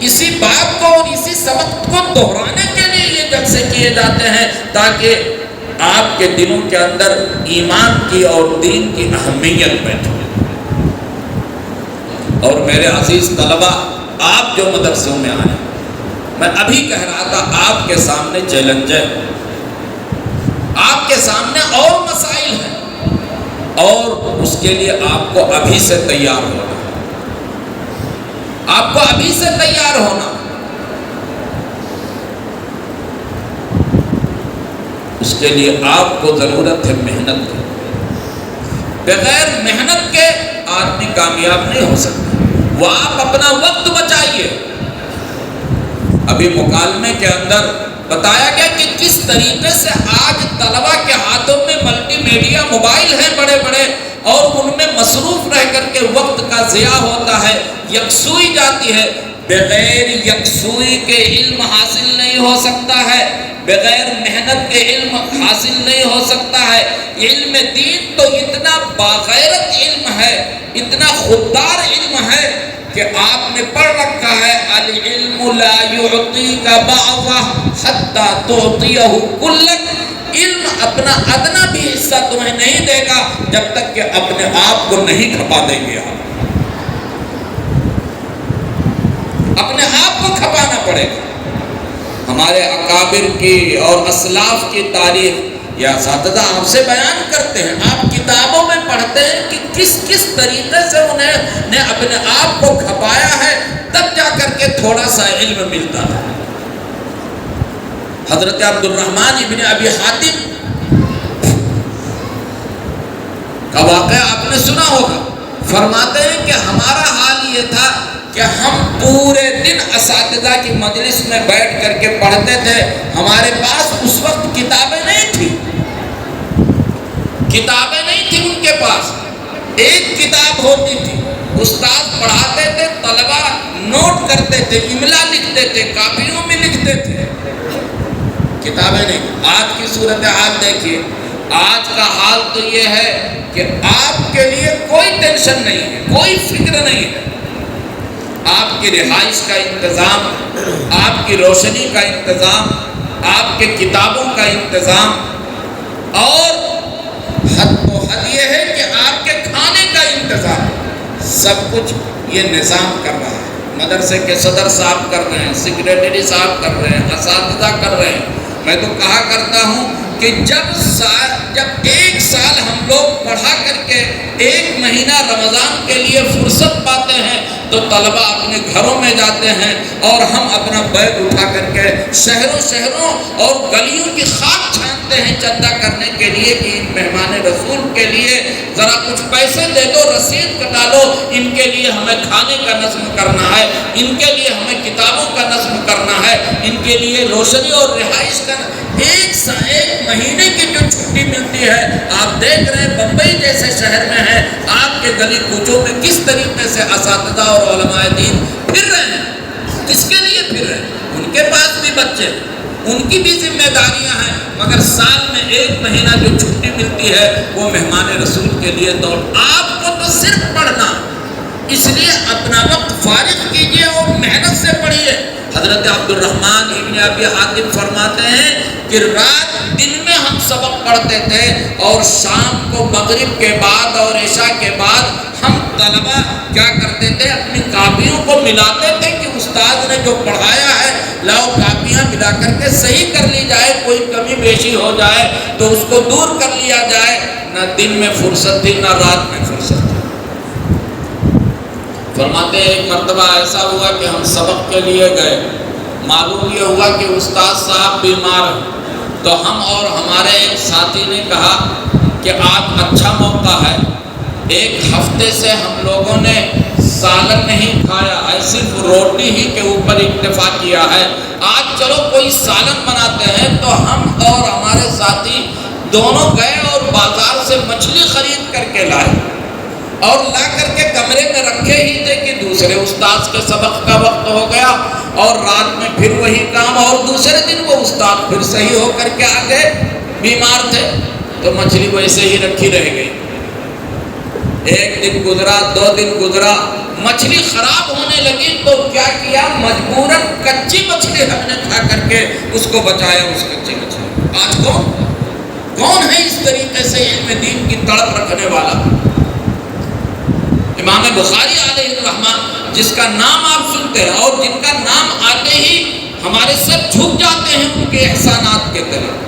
اسی بات کو اور اسی سبق کو دہرانے کے لیے یہ جلسے کیے جاتے ہیں تاکہ آپ کے دلوں کے اندر ایمان کی اور دین کی اہمیت بیٹھے۔ اور میرے عزیز طلبہ، آپ جو مدرسوں میں آئے، میں ابھی کہہ رہا تھا آپ کے سامنے چیلنج ہے، آپ کے سامنے اور مسائل ہیں اور اس کے لیے آپ کو ابھی سے تیار ہونا، آپ کو ابھی سے تیار ہونا۔ اس کے لیے آپ کو ضرورت ہے محنت کی، بغیر محنت کے آدمی کامیاب نہیں ہو سکتا۔ وہ آپ اپنا وقت بچائیے۔ ابھی مکالمے کے اندر بتایا گیا کہ کس طریقے سے آج طلبہ کے ہاتھوں میں ملٹی میڈیا موبائل ہیں بڑے بڑے اور ان میں مصروف رہ کر کے وقت کا ضیاع ہوتا ہے، یکسوئی جاتی ہے۔ بغیر یکسوئی کے علم حاصل نہیں ہو سکتا ہے، بغیر محنت کے علم حاصل نہیں ہو سکتا ہے۔ علم دین تو اتنا باغیرت علم ہے، اتنا خوددار علم ہے کہ آپ نے پڑھ رکھا ہے العلم لا يعطيك بعضه حتى تعطيه كلك۔ علم اپنا ادنا بھی حصہ تمہیں نہیں دے گا جب تک کہ اپنے آپ کو نہیں کھپا دیں گے۔ آپ اپنے آپ کو کھپانا پڑے گا۔ ہمارے اکابر کی اور اسلاف کی تاریخ یا اساتذہ آپ سے بیان کرتے ہیں، آپ کتابوں میں پڑھتے ہیں کہ کس کس طریقے سے انہیں نے اپنے آپ کو کھپایا ہے، تب جا کر کے تھوڑا سا علم ملتا تھا۔ حضرت عبد الرحمن ابن ابی حاتم کا واقعہ آپ نے سنا ہوگا، فرماتے ہیں کہ ہمارا حال یہ تھا کہ ہم پورے دن اساتذہ کی مجلس میں بیٹھ کر کے پڑھتے تھے، ہمارے پاس اس وقت کتابیں نہیں تھی، کتابیں نہیں تھی ان کے پاس، ایک کتاب ہوتی تھی، استاد پڑھاتے تھے، طلبہ نوٹ کرتے تھے، املا لکھتے تھے، کاپیوں میں لکھتے تھے، کتابیں نہیں۔ آج کی صورتحال دیکھیے، آج کا حال تو یہ ہے کہ آپ کے لیے کوئی ٹینشن نہیں ہے، کوئی فکر نہیں ہے، آپ کی رہائش کا انتظام، آپ کی روشنی کا انتظام، آپ کے کتابوں کا انتظام، اور حد و حد یہ ہے کہ آپ کے کھانے کا انتظام، سب کچھ یہ نظام کر رہا ہے۔ مدرسے کے صدر صاحب کر رہے ہیں، سیکریٹری صاحب کر رہے ہیں، اساتذہ کر رہے ہیں۔ میں تو کہا کرتا ہوں کہ جب ایک سال ہم لوگ پڑھا کر کے ایک مہینہ رمضان کے لیے فرصت پاتے ہیں تو طلبہ اپنے گھروں میں جاتے ہیں اور ہم اپنا بیگ اٹھا کر کے شہروں اور گلیوں کی خاک چھانتے ہیں چندہ کرنے کے لیے کہ ان مہمان رسول کے لیے ذرا کچھ پیسے دے دو، رسید کٹا لو، ان کے لیے ہمیں کھانے کا نظم کرنا ہے، ان کے لیے ہمیں کتابوں کا نظم کرنا ہے، ان کے لیے روشنی اور رہائش کا ایک مہینے کی جو چھٹی ملتی ہے۔ آپ دیکھ رہے ہیں بمبئی جیسے شہر میں ہے، آپ کے گلی کوچوں میں کس طریقے سے اساتذہ اور علماء دین پھر رہے ہیں۔ کس کے لیے پھر رہے ہیں؟ ان کے پاس بھی بچے، ان کی بھی ذمہ داریاں ہیں، مگر سال میں 1 مہینہ جو چھٹی ملتی ہے وہ مہمان رسول کے لیے دوڑ۔ آپ کو تو صرف پڑھنا، اس لیے اپنا وقت فارغ کیجئے اور محنت سے پڑھیے۔ حضرت عبد الرحمن ابن ابی حاتم فرماتے ہیں کہ رات دن میں ہم سبق پڑھتے تھے اور شام کو مغرب کے بعد اور عشاء کے بعد ہم طلبہ کیا کرتے تھے، اپنی کاپیوں کو ملاتے تھے کہ استاد نے جو پڑھایا ہے لاؤ کاپیاں ملا کر کے صحیح کر لی جائے، کوئی کمی بیشی ہو جائے تو اس کو دور کر لیا جائے۔ نہ دن میں فرصت تھی نہ رات میں فرصت تھی۔ فرماتے ہیں ایک مرتبہ ایسا ہوا کہ ہم سبق کے لیے گئے، معلوم یہ ہوا کہ استاد صاحب بیمار ہیں، تو ہم اور ہمارے ایک ساتھی نے کہا کہ آج اچھا موقع ہے، 1 ہفتے سے ہم لوگوں نے سالن نہیں کھایا ہے، صرف روٹی ہی کے اوپر اکتفا کیا ہے، آج چلو کوئی سالن بناتے ہیں۔ تو ہم اور ہمارے ساتھی دونوں گئے اور بازار سے مچھلی خرید کر کے لائے اور لا کر کے کمرے میں رکھے ہی تھے کہ دوسرے استاد کے سبق کا وقت ہو گیا اور رات میں پھر وہی کام، اور دوسرے دن وہ استاد پھر صحیح ہو کر کے آ گئے، بیمار تھے تو مچھلی ویسے ہی رکھی رہ گئی۔ 1 دن گزرا، 2 دن گزرا، مچھلی خراب ہونے لگی تو کیا کیا، مجبوراً کچی مچھلی ہم نے کھا کر کے اس کو بچایا، اس کچی مچھلی۔ آج کون ہے اس طریقے سے علم دین کی تڑپ رکھنے والا؟ امام بخاری علیہ الرحمہ، جس کا نام آپ سنتے ہیں اور جن کا نام آتے ہی ہمارے سر جھک جاتے ہیں ان کے احسانات کے طرح۔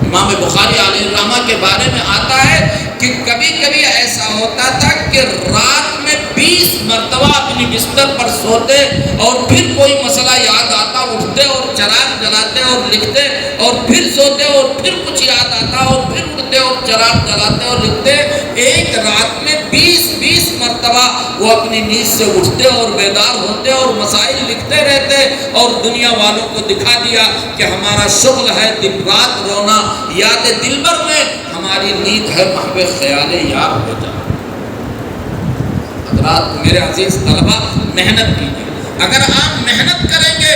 امام بخاری علیہ الرحمہ کے بارے میں آتا ہے کہ کبھی کبھی ایسا ہوتا تھا کہ رات میں 20 مرتبہ اپنی بستر پر سوتے اور پھر کوئی مسئلہ یاد آتا، اٹھتے اور چراغ جلاتے اور لکھتے، اور پھر سوتے اور پھر کچھ یاد آتا اور پھر اٹھتے اور چراغ جلاتے اور لکھتے۔ ایک رات میں 20 مرتبہ وہ اپنی نیند سے اٹھتے اور بیدار ہوتے اور مسائل لکھتے رہتے اور دنیا والوں کو دکھا دیا کہ ہمارا شغل ہے دن رات رونا، یاد دلبر میں ہماری نیند ہے محو خیال یار ہو جائے۔ حضرات میرے عزیز طلبہ، محنت کیجیے۔ اگر آپ محنت کریں گے،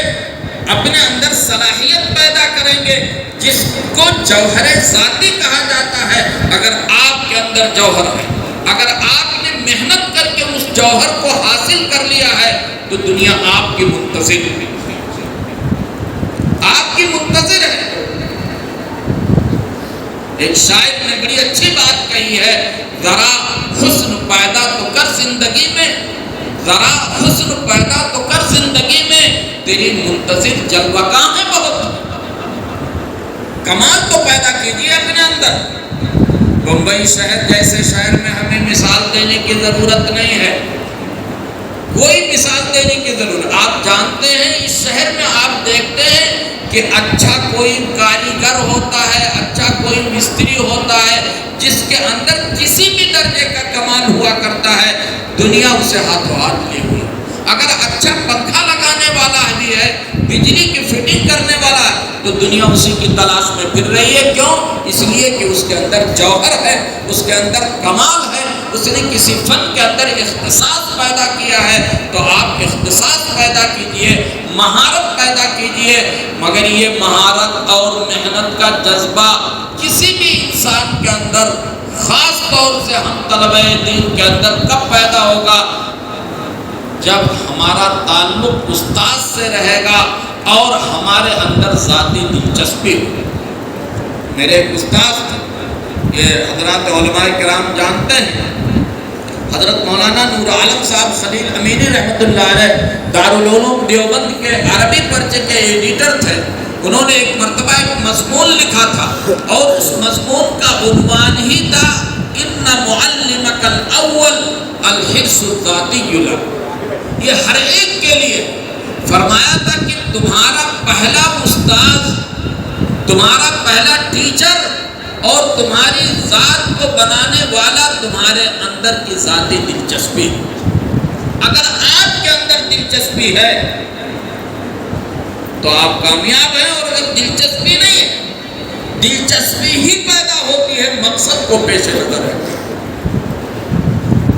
اپنے اندر صلاحیت پیدا کریں گے، جس کو جوہر ذاتی کہا جاتا ہے، اگر آپ کے اندر جوہر ہے، اگر آپ نے محنت کر کے اس جوہر کو حاصل کر لیا ہے تو دنیا آپ کی منتظر ہے، آپ کی منتظر ہے۔ ایک شاعر نے بڑی اچھی بات کہی ہے، ذرا حسن پیدا تو کر زندگی میں، ذرا حسن پیدا تو کر زندگی میں، تیری منتظر جلوہ ہے بہت۔ کمال تو پیدا کیجیے اپنے اندر۔ بمبئی شہر جیسے شہر میں ہمیں مثال دینے کی ضرورت نہیں ہے، کوئی مثال دینے کی ضرورت۔ آپ جانتے ہیں اس شہر میں آپ دیکھتے ہیں کہ اچھا کوئی کاریگر ہوتا ہے، اچھا کوئی مستری ہوتا ہے، جس کے اندر کسی بھی درجے کا کمال ہوا کرتا ہے، دنیا اسے ہاتھوں ہاتھ لی ہوئی۔ اگر اچھا پنکھا لگانے والا بھی ہے، بجلی کی فٹنگ کرنے والا ہے، تو دنیا اسی کی تلاش میں پھر رہی ہے۔ کیوں؟ اس لیے کہ اس کے اندر جوہر ہے، اس کے اندر کمال ہے، اس نے کسی فن کے اندر اختصاص پیدا کیا ہے۔ تو آپ اختصاص پیدا کیجئے، مہارت پیدا کیجئے، مگر یہ مہارت اور محنت کا جذبہ کسی بھی انسان کے اندر، خاص طور سے ہم طلبہ دین کے اندر کب پیدا ہوگا؟ جب ہمارا تعلق استاد سے رہے گا اور ہمارے اندر ذاتی دلچسپی ہو۔ میرے ایک استاد، یہ حضرات علماء کرام جانتے ہیں، حضرت مولانا نور عالم صاحب خلیل امینی رحمۃ اللہ علیہ دارالعلوم دیوبند کے عربی پرچے کے ایڈیٹر تھے۔ انہوں نے ایک مرتبہ ایک مضمون لکھا تھا اور اس مضمون کا عنوان ہی تھا ان معلمک الاول الحرص الذاتی لک۔ یہ ہر ایک کے لیے فرمایا تھا کہ تمہارا پہلا استاد، تمہارا پہلا ٹیچر اور تمہاری ذات کو بنانے والا تمہارے اندر کی ذاتی دلچسپی۔ اگر آپ کے اندر دلچسپی ہے تو آپ کامیاب ہیں، اور اگر دلچسپی نہیں ہے، دلچسپی ہی پیدا ہوتی ہے مقصد کو پیش نظر رکھتے۔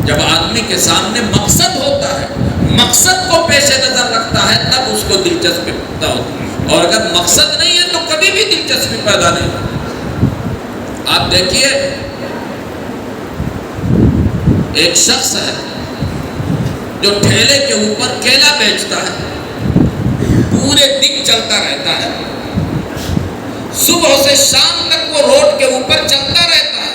جب آدمی کے سامنے مقصد ہوتا ہے، مقصد کو پیش نظر رکھتا ہے، تب اس کو دلچسپی پیدا ہوتی ہے، اور اگر مقصد نہیں ہے تو بھی دلچسپی پیدا نہیں ہوتی۔ آپ دیکھیے ایک شخص ہے جو ٹھیلے کے اوپر کیلا بیچتا ہے، پورے دن چلتا رہتا ہے، صبح سے شام تک وہ روڈ کے اوپر چلتا رہتا ہے۔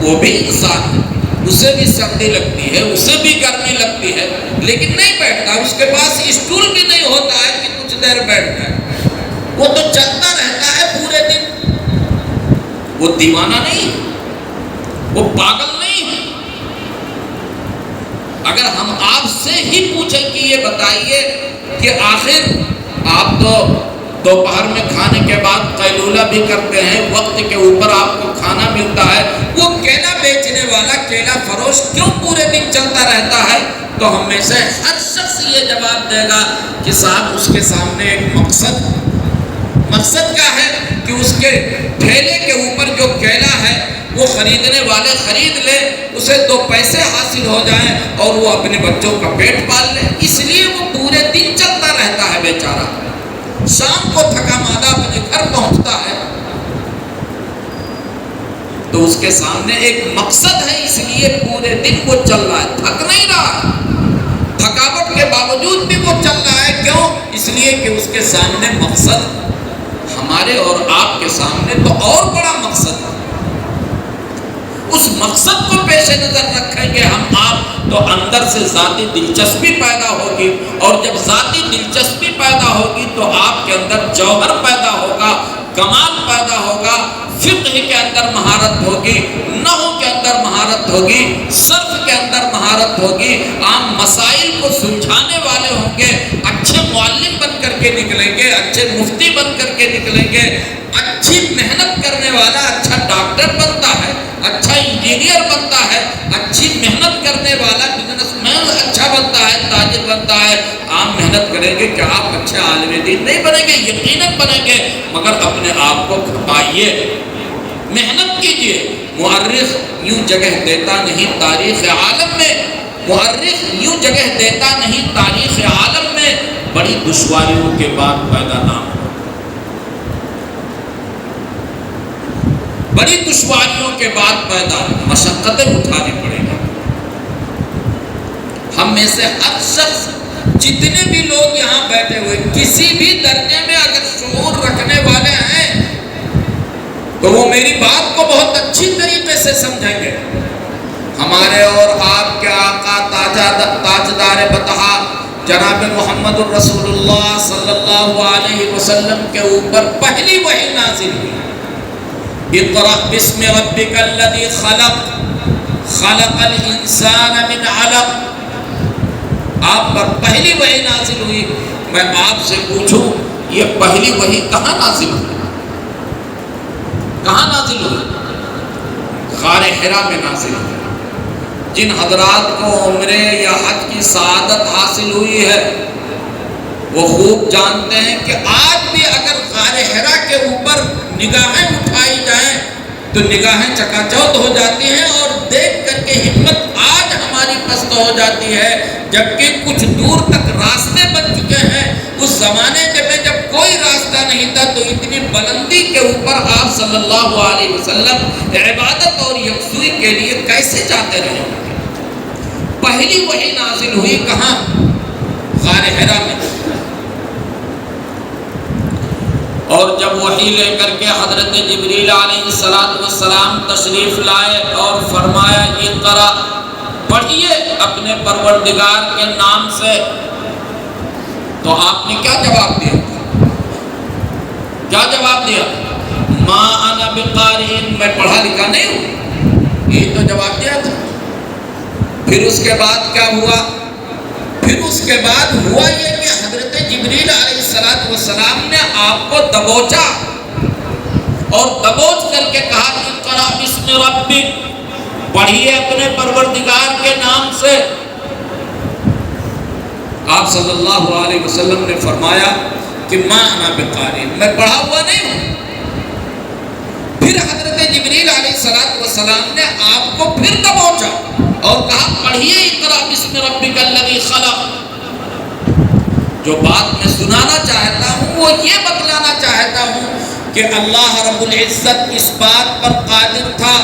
وہ بھی انسان ہے، اسے بھی سردی لگتی ہے، اسے بھی گرمی لگتی ہے، لیکن نہیں بیٹھتا۔ اس کے پاس اسٹول بھی نہیں ہوتا ہے کہ کچھ دیر بیٹھ جائے، وہ تو چلتا رہتا ہے پورے دن۔ وہ دیوانہ نہیں، وہ پاگل نہیں ہے۔ اگر ہم آپ سے ہی پوچھیں کہ یہ بتائیے کہ آخر آپ تو دوپہر میں کھانے کے بعد قیلولہ بھی کرتے ہیں، وقت کے اوپر آپ کو کھانا ملتا ہے، وہ کیلا بیچنے والا، کیلا فروش کیوں پورے دن چلتا رہتا ہے؟ تو ہم میں سے ہر شخص یہ جواب دے گا کہ صاحب اس کے سامنے ایک مقصد کیا ہے کہ اس کے ٹھیلے کے اوپر جو کیلا ہے وہ خریدنے والے خرید لے، اسے 2 پیسے حاصل ہو جائیں اور وہ اپنے بچوں کا پیٹ پال لے، اس لیے وہ پورے دن چلتا رہتا ہے بیچارہ۔ شام کو تھکا مادہ اپنے گھر پہنچتا ہے تو اس کے سامنے ایک مقصد ہے، اس لیے پورے دن وہ چل رہا ہے، تھک نہیں رہا، تھکاوٹ کے باوجود بھی وہ چل رہا ہے۔ کیوں؟ اس لیے کہ اس کے سامنے مقصد ہے۔ ہمارے اور آپ کے سامنے تو اور بڑا مقصد ہے، اس مقصد کو پیش نظر رکھیں گے ہم آپ تو اندر سے ذاتی دلچسپی پیدا ہوگی، اور جب ذاتی دلچسپی پیدا ہوگی تو آپ کے اندر جوہر پیدا ہوگا، کمال پیدا ہوگا، فقہ کے اندر مہارت ہوگی، نحو کے اندر مہارت ہوگی، صرف کے اندر مہارت ہوگی، عام مسائل کو سلجھانے والے ہوں گے، اچھے معلم بن کر کے نکلیں گے، اچھے مفتی بن کر کے نکلیں گے۔ اچھی محنت کرنے والا اچھا ڈاکٹر بنتا ہے، اچھا انجینئر بنتا ہے، اچھی محنت کرنے والا بزنس مین اچھا بنتا ہے، تاجر بنتا ہے۔ آپ محنت کریں گے کہ آپ اچھے عالم دین نہیں بنیں گے، یقیناً بنیں گے، مگر اپنے آپ کو کھپائیے، محنت کیجیے۔ مؤرخ یوں جگہ دیتا نہیں تاریخ عالم میں، مؤرخ یوں جگہ دیتا نہیں تاریخ عالم میں، بڑی دشواریوں کے بعد پیدا نام، بڑی دشواریوں کے بعد پیدا، مشقتیں اٹھانی پڑے گی۔ ہم میں سے ہر شخص، جتنے بھی لوگ یہاں بیٹھے ہوئے، کسی بھی درجے میں اگر شعور رکھنے والے ہیں تو وہ میری بات کو بہت اچھی طریقے سے سمجھیں گے۔ ہمارے اور آپ کے آقا تاجدار بطحا جناب محمد الرسول اللہ صلی اللہ علیہ وسلم کے اوپر پہلی وحی نازل ہوئی، اقرأ بسم ربک الذی خلق خلق الانسان من علق۔ آپ پر پہلی وحی نازل ہوئی۔ میں آپ سے پوچھوں، یہ پہلی وحی کہاں نازل ہوئی؟ کہاں نازل ہوئی؟ غار حرا میں نازل ہوئی۔ جن حضرات کو عمرے یا حج کی سعادت حاصل ہوئی ہے وہ خوب جانتے ہیں کہ آج بھی اگر غار حرا کے اوپر نگاہیں اٹھائی جائیں تو نگاہیں چکا چوندھ ہو جاتی ہیں، اور دیکھ کر کے ہمت آج ہماری پست ہو جاتی ہے، جبکہ کچھ دور تک راستے بن چکے ہیں۔ اس زمانے میں جب کوئی راستہ نہیں تھا تو اتنی بلندی کے اوپر آپ صلی اللہ علیہ وسلم عبادت اور یکسوئی کے لیے کیسے جاتے رہے؟ پہلی وحی نازل ہوئی کہاں؟ غار حرا میں۔ اور جب وحی لے کر کے حضرت جبریل علیہ السلام تشریف لائے اور فرمایا اقرأ، پڑھیے اپنے پروردگار کے نام سے، تو آپ نے کیا جواب دیا؟ کیا جواب دیا؟ ما انا بقارئ، میں پڑھا لکھا نہیں ہوں، یہ تو جواب دیا تھا۔ پھر اس کے بعد کیا ہوا؟ پھر اس کے بعد ہوا یہ کہ حضرت جبریل علیہ السلام نے آپ کو دبوچا اور دبوچ کر کے کہا کہ اقرأ بسم ربک، پڑھیے اپنے پروردگار کے نام سے۔ آپ صلی اللہ علیہ وسلم نے فرمایا کہ ما انا بقارئ، میں پڑھا ہوا نہیں ہوں۔ پھر حضرت جبریل علیہ السلام نے آپ کو پھر دبوچا اور کہا پڑھیے اقرأ بسم ربک الذی خلق۔ جو بات میں سنانا چاہتا ہوں وہ یہ بتلانا چاہتا ہوں کہ اللہ رب العزت اس بات پر قادر تھا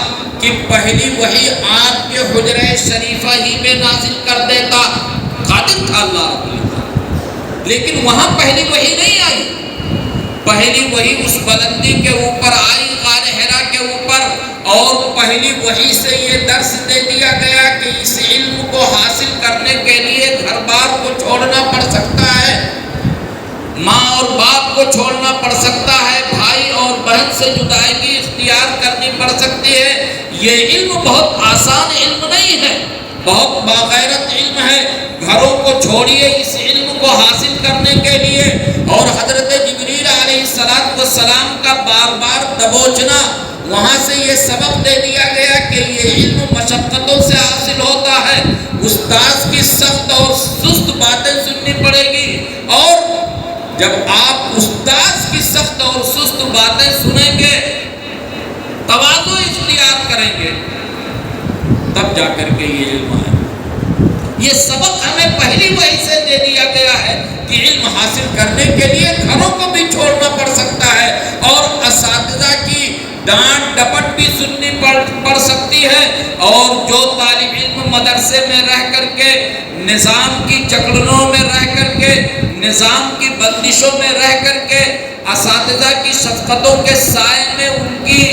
کہ پہلی وحی آپ کے حجرہ شریفہ ہی میں نازل کر دیتا. قادر تھا اللہ رب العزت، لیکن وہاں پہلی وحی نہیں آئی. پہلی وحی اس بلندی کے اوپر آئی، غار حرا کے اوپر، اور پہلی وحی سے یہ درس دے دیا گیا کہ اس علم کو حاصل کرنے کے لیے گھر بار کو چھوڑنا پڑ سکتا ہے، ماں اور باپ کو چھوڑنا پڑ سکتا ہے، بھائی اور بہن سے جدائیگی اختیار کرنی پڑ سکتی ہے. یہ علم بہت آسان علم نہیں ہے، بہت باغیرت علم ہے. گھروں کو چھوڑیے اس علم کو حاصل کرنے کے لیے، اور حضرت جبریل علیہ السلام کا بار بار دبوچنا، وہاں سے یہ سبق دے دیا گیا کہ یہ علم مشقتوں سے حاصل ہوتا ہے. استاد کی سخت اور سست باتیں سننی پڑے گی، اور جب آپ استاد کی سخت اور سست باتیں سنیں گے، تواضع اختیار کریں گے، تب جا کر کے یہ علم ہے. یہ سبق ہمیں پہلی وحی سے دے دیا گیا ہے کہ علم حاصل کرنے کے لیے گھروں کو بھی چھوڑنا پڑ سکتا ہے، اور اساتذہ کی ڈانٹ ڈپٹ بھی سننی پڑ سکتی ہے. اور جو طالب علم مدرسے میں رہ کر کے، نظام کی جکڑنوں میں رہ کر کے، نظام کی بندشوں میں رہ کر کے، اساتذہ کی شفقتوں کے سائے میں ان کی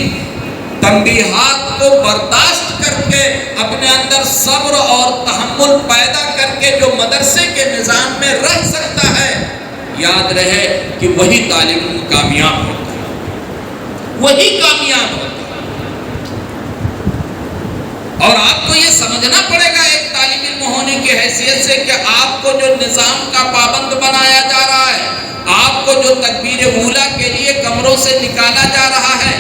تنبیہات کو برداشت کر کے اپنے اندر صبر اور تحمل پیدا کر کے جو مدرسے کے نظام میں رہ سکتا ہے، یاد رہے کہ وہی طالب علم کامیاب ہوتا ہے، وہی کامیاب ہوتا ہے. اور آپ کو یہ سمجھنا پڑے گا ایک طالب علم ہونے کی حیثیت سے کہ آپ کو جو نظام کا پابند بنایا جا رہا ہے، آپ کو جو تکبیر اولیٰ کے لیے کمروں سے نکالا جا رہا ہے،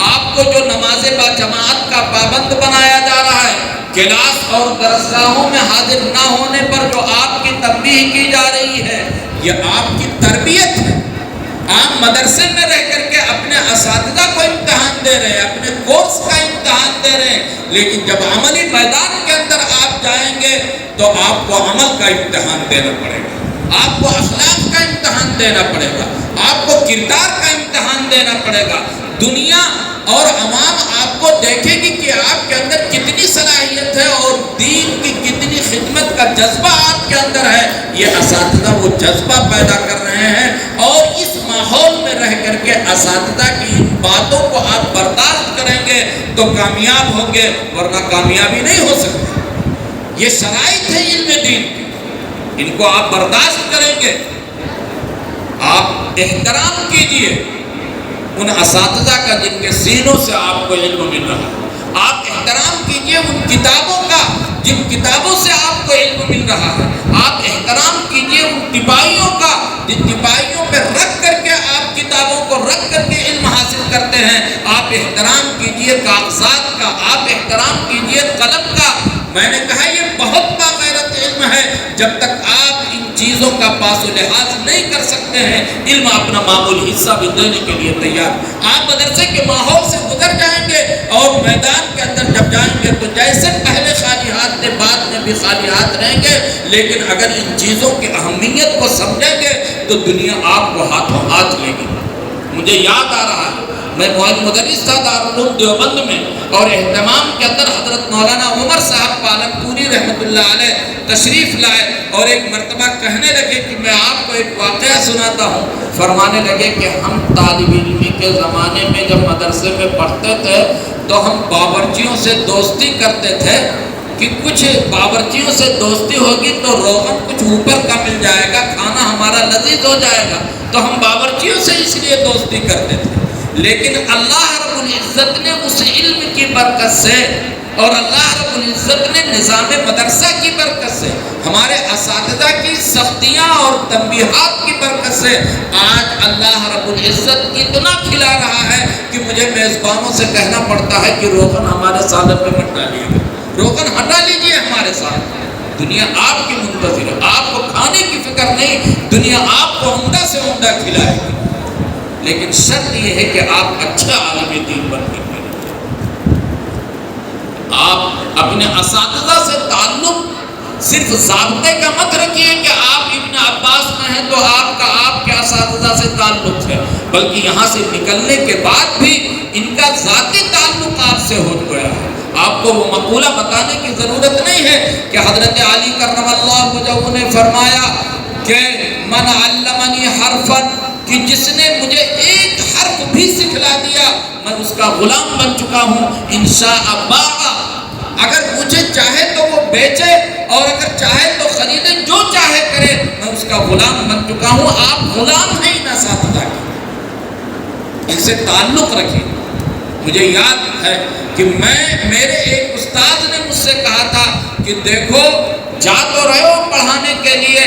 آپ کو جو نماز با جماعت کا پابند بنایا جا رہا ہے، کلاس اور درسگاہوں میں حاضر نہ ہونے پر جو آپ کی تنبیہ کی جا رہی ہے، یہ آپ کی تربیت ہے. آپ مدرسے میں رہ کر کے اپنے اساتذہ کو امتحان دے رہے ہیں، اپنے کورس کا امتحان دے رہے ہیں، لیکن جب عملی میدان کے اندر آپ جائیں گے تو آپ کو عمل کا امتحان دینا پڑے گا، آپ کو اخلاق کا امتحان دینا پڑے گا، آپ کو کردار کا امتحان دینا پڑے گا. دنیا اور عوام آپ کو دیکھے گی کہ آپ کے اندر کتنی صلاحیت ہے اور دین کی کتنی خدمت کا جذبہ آپ کے اندر ہے. یہ اساتذہ وہ جذبہ پیدا کر رہے ہیں، اور اس ماحول میں رہ کر کے اساتذہ کی ان باتوں کو آپ برداشت کریں گے تو کامیاب ہوں گے، ورنہ کامیابی نہیں ہو سکتی. یہ شرائط ہے علم دین کی، ان کو آپ برداشت کریں گے. آپ احترام کیجئے ان اساتذہ کا جن کے سینوں سے آپ کو علم مل رہا ہے. آپ احترام کیجئے ان کتابوں کا جن کتابوں سے آپ کو علم مل رہا ہے. آپ احترام کیجئے ان تپائیوں کا جن تپائیوں پہ رکھ کر کے آپ کتابوں کو رکھ کر کے علم حاصل کرتے ہیں. آپ احترام کیجئے کاغذات کا، آپ احترام کیجئے قلم کا. میں نے کہا یہ بہت باغیرت علم ہے. جب تک آپ ان چیزوں کا پاس و لحاظ نہیں کر سکتے ہیں، علم اپنا معمولی حصہ بھی دینے کے لیے تیار. آپ مدرسے کے ماحول سے گزر جائیں گے اور میدان کے اندر جب جائیں گے تو جیسے پہلے خالی ہاتھ تھے بعد میں بھی خالی ہاتھ رہیں گے، لیکن اگر ان چیزوں کی اہمیت کو سمجھیں گے تو دنیا آپ کو ہاتھوں ہاتھ لے گی. مجھے یاد آ رہا ہے، میں مدرس تھا دارالعلوم دیوبند میں، اور اہتمام کے اندر حضرت مولانا عمر صاحب پالنپوری رحمۃ اللہ علیہ تشریف لائے، اور ایک مرتبہ کہنے لگے کہ میں آپ کو ایک واقعہ سناتا ہوں. فرمانے لگے کہ ہم طالب علمی کے زمانے میں جب مدرسے میں پڑھتے تھے تو ہم باورچیوں سے دوستی کرتے تھے کہ کچھ باورچیوں سے دوستی ہوگی تو روغن کچھ اوپر کا مل جائے گا، کھانا ہمارا لذیذ ہو جائے گا، تو ہم باورچیوں سے اس لیے دوستی کرتے تھے. لیکن اللہ رب العزت نے اس علم کی برکت سے اور اللہ رب العزت نے نظام مدرسہ کی برکت سے، ہمارے اساتذہ کی سختیاں اور تنبیہات کی برکت سے آج اللہ رب العزت اتنا کھلا رہا ہے کہ مجھے میزبانوں سے کہنا پڑتا ہے کہ روغن ہمارے سالن میں مت ڈالیے گا، روغن ہٹا لیجیے ہمارے ساتھ. دنیا آپ کی منتظر ہے، آپ کو کھانے کی فکر نہیں، دنیا آپ کو عمدہ سے عمدہ کھلائے گی. لیکن شرط یہ ہے کہ آپ اچھا عالم دین بن کر کے آپ اپنے اساتذہ سے تعلق صرف ضابطے کا مت رکھیے کہ آپ ابن عباس میں ہیں تو آپ کا آپ کے اساتذہ سے تعلق ہے. ہے، بلکہ یہاں سے نکلنے کے بعد بھی ان کا ذاتی تعلق آپ سے ہو گیا ہے۔ آپ کو وہ مقولہ بتانے کی ضرورت نہیں ہے کہ حضرت علی کرم اللہ وجہہ نے فرمایا کہ من علمنی حرفا، کہ جس نے مجھے ایک حرف بھی سکھلا دیا میں اس کا غلام بن چکا ہوں، انشاء باع، اگر مجھے چاہے تو وہ بیچے اور اگر چاہے تو خریدے، جو چاہے کرے، میں اس کا غلام بن چکا ہوں۔ آپ غلام ہیں ان اساتذہ کے، ان سے تعلق رکھیں۔ مجھے یاد ہے کہ میرے ایک استاد نے مجھ سے کہا تھا کہ دیکھو جا تو رہے ہو پڑھانے کے لیے،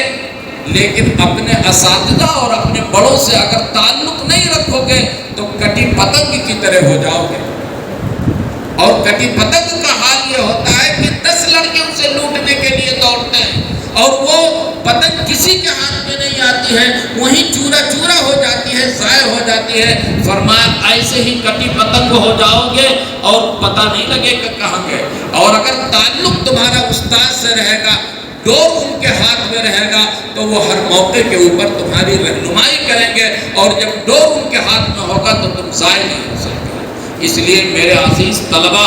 لیکن اپنے اساتذہ اور اپنے بڑوں سے اگر تعلق نہیں رکھو گے تو کٹی پتنگ کی طرح ہو جاؤ گے۔ اور کٹی پتنگ کا حال یہ ہوتا ہے کہ 10 لڑکے اسے لوٹنے کے لیے دوڑتے ہیں اور وہ پتنگ کسی کے ہاتھ میں نہیں آتی ہے، وہیں چورا چورا ہو جاتی ہے، ضائع ہو جاتی ہے۔ فرمایا ایسے ہی کٹی پتنگ ہو جاؤ گے اور پتہ نہیں لگے کہ کہاں گئے۔ اور اگر تعلق تمہارا استاد سے رہے گا، ڈور ان کے ہاتھ میں رہے گا، تو وہ ہر موقع کے اوپر تمہاری رہنمائی کریں گے، اور جب ڈور ان کے ہاتھ میں ہوگا تو تم ضائع نہیں ہو سکتے۔ اس لیے میرے عزیز طلبہ،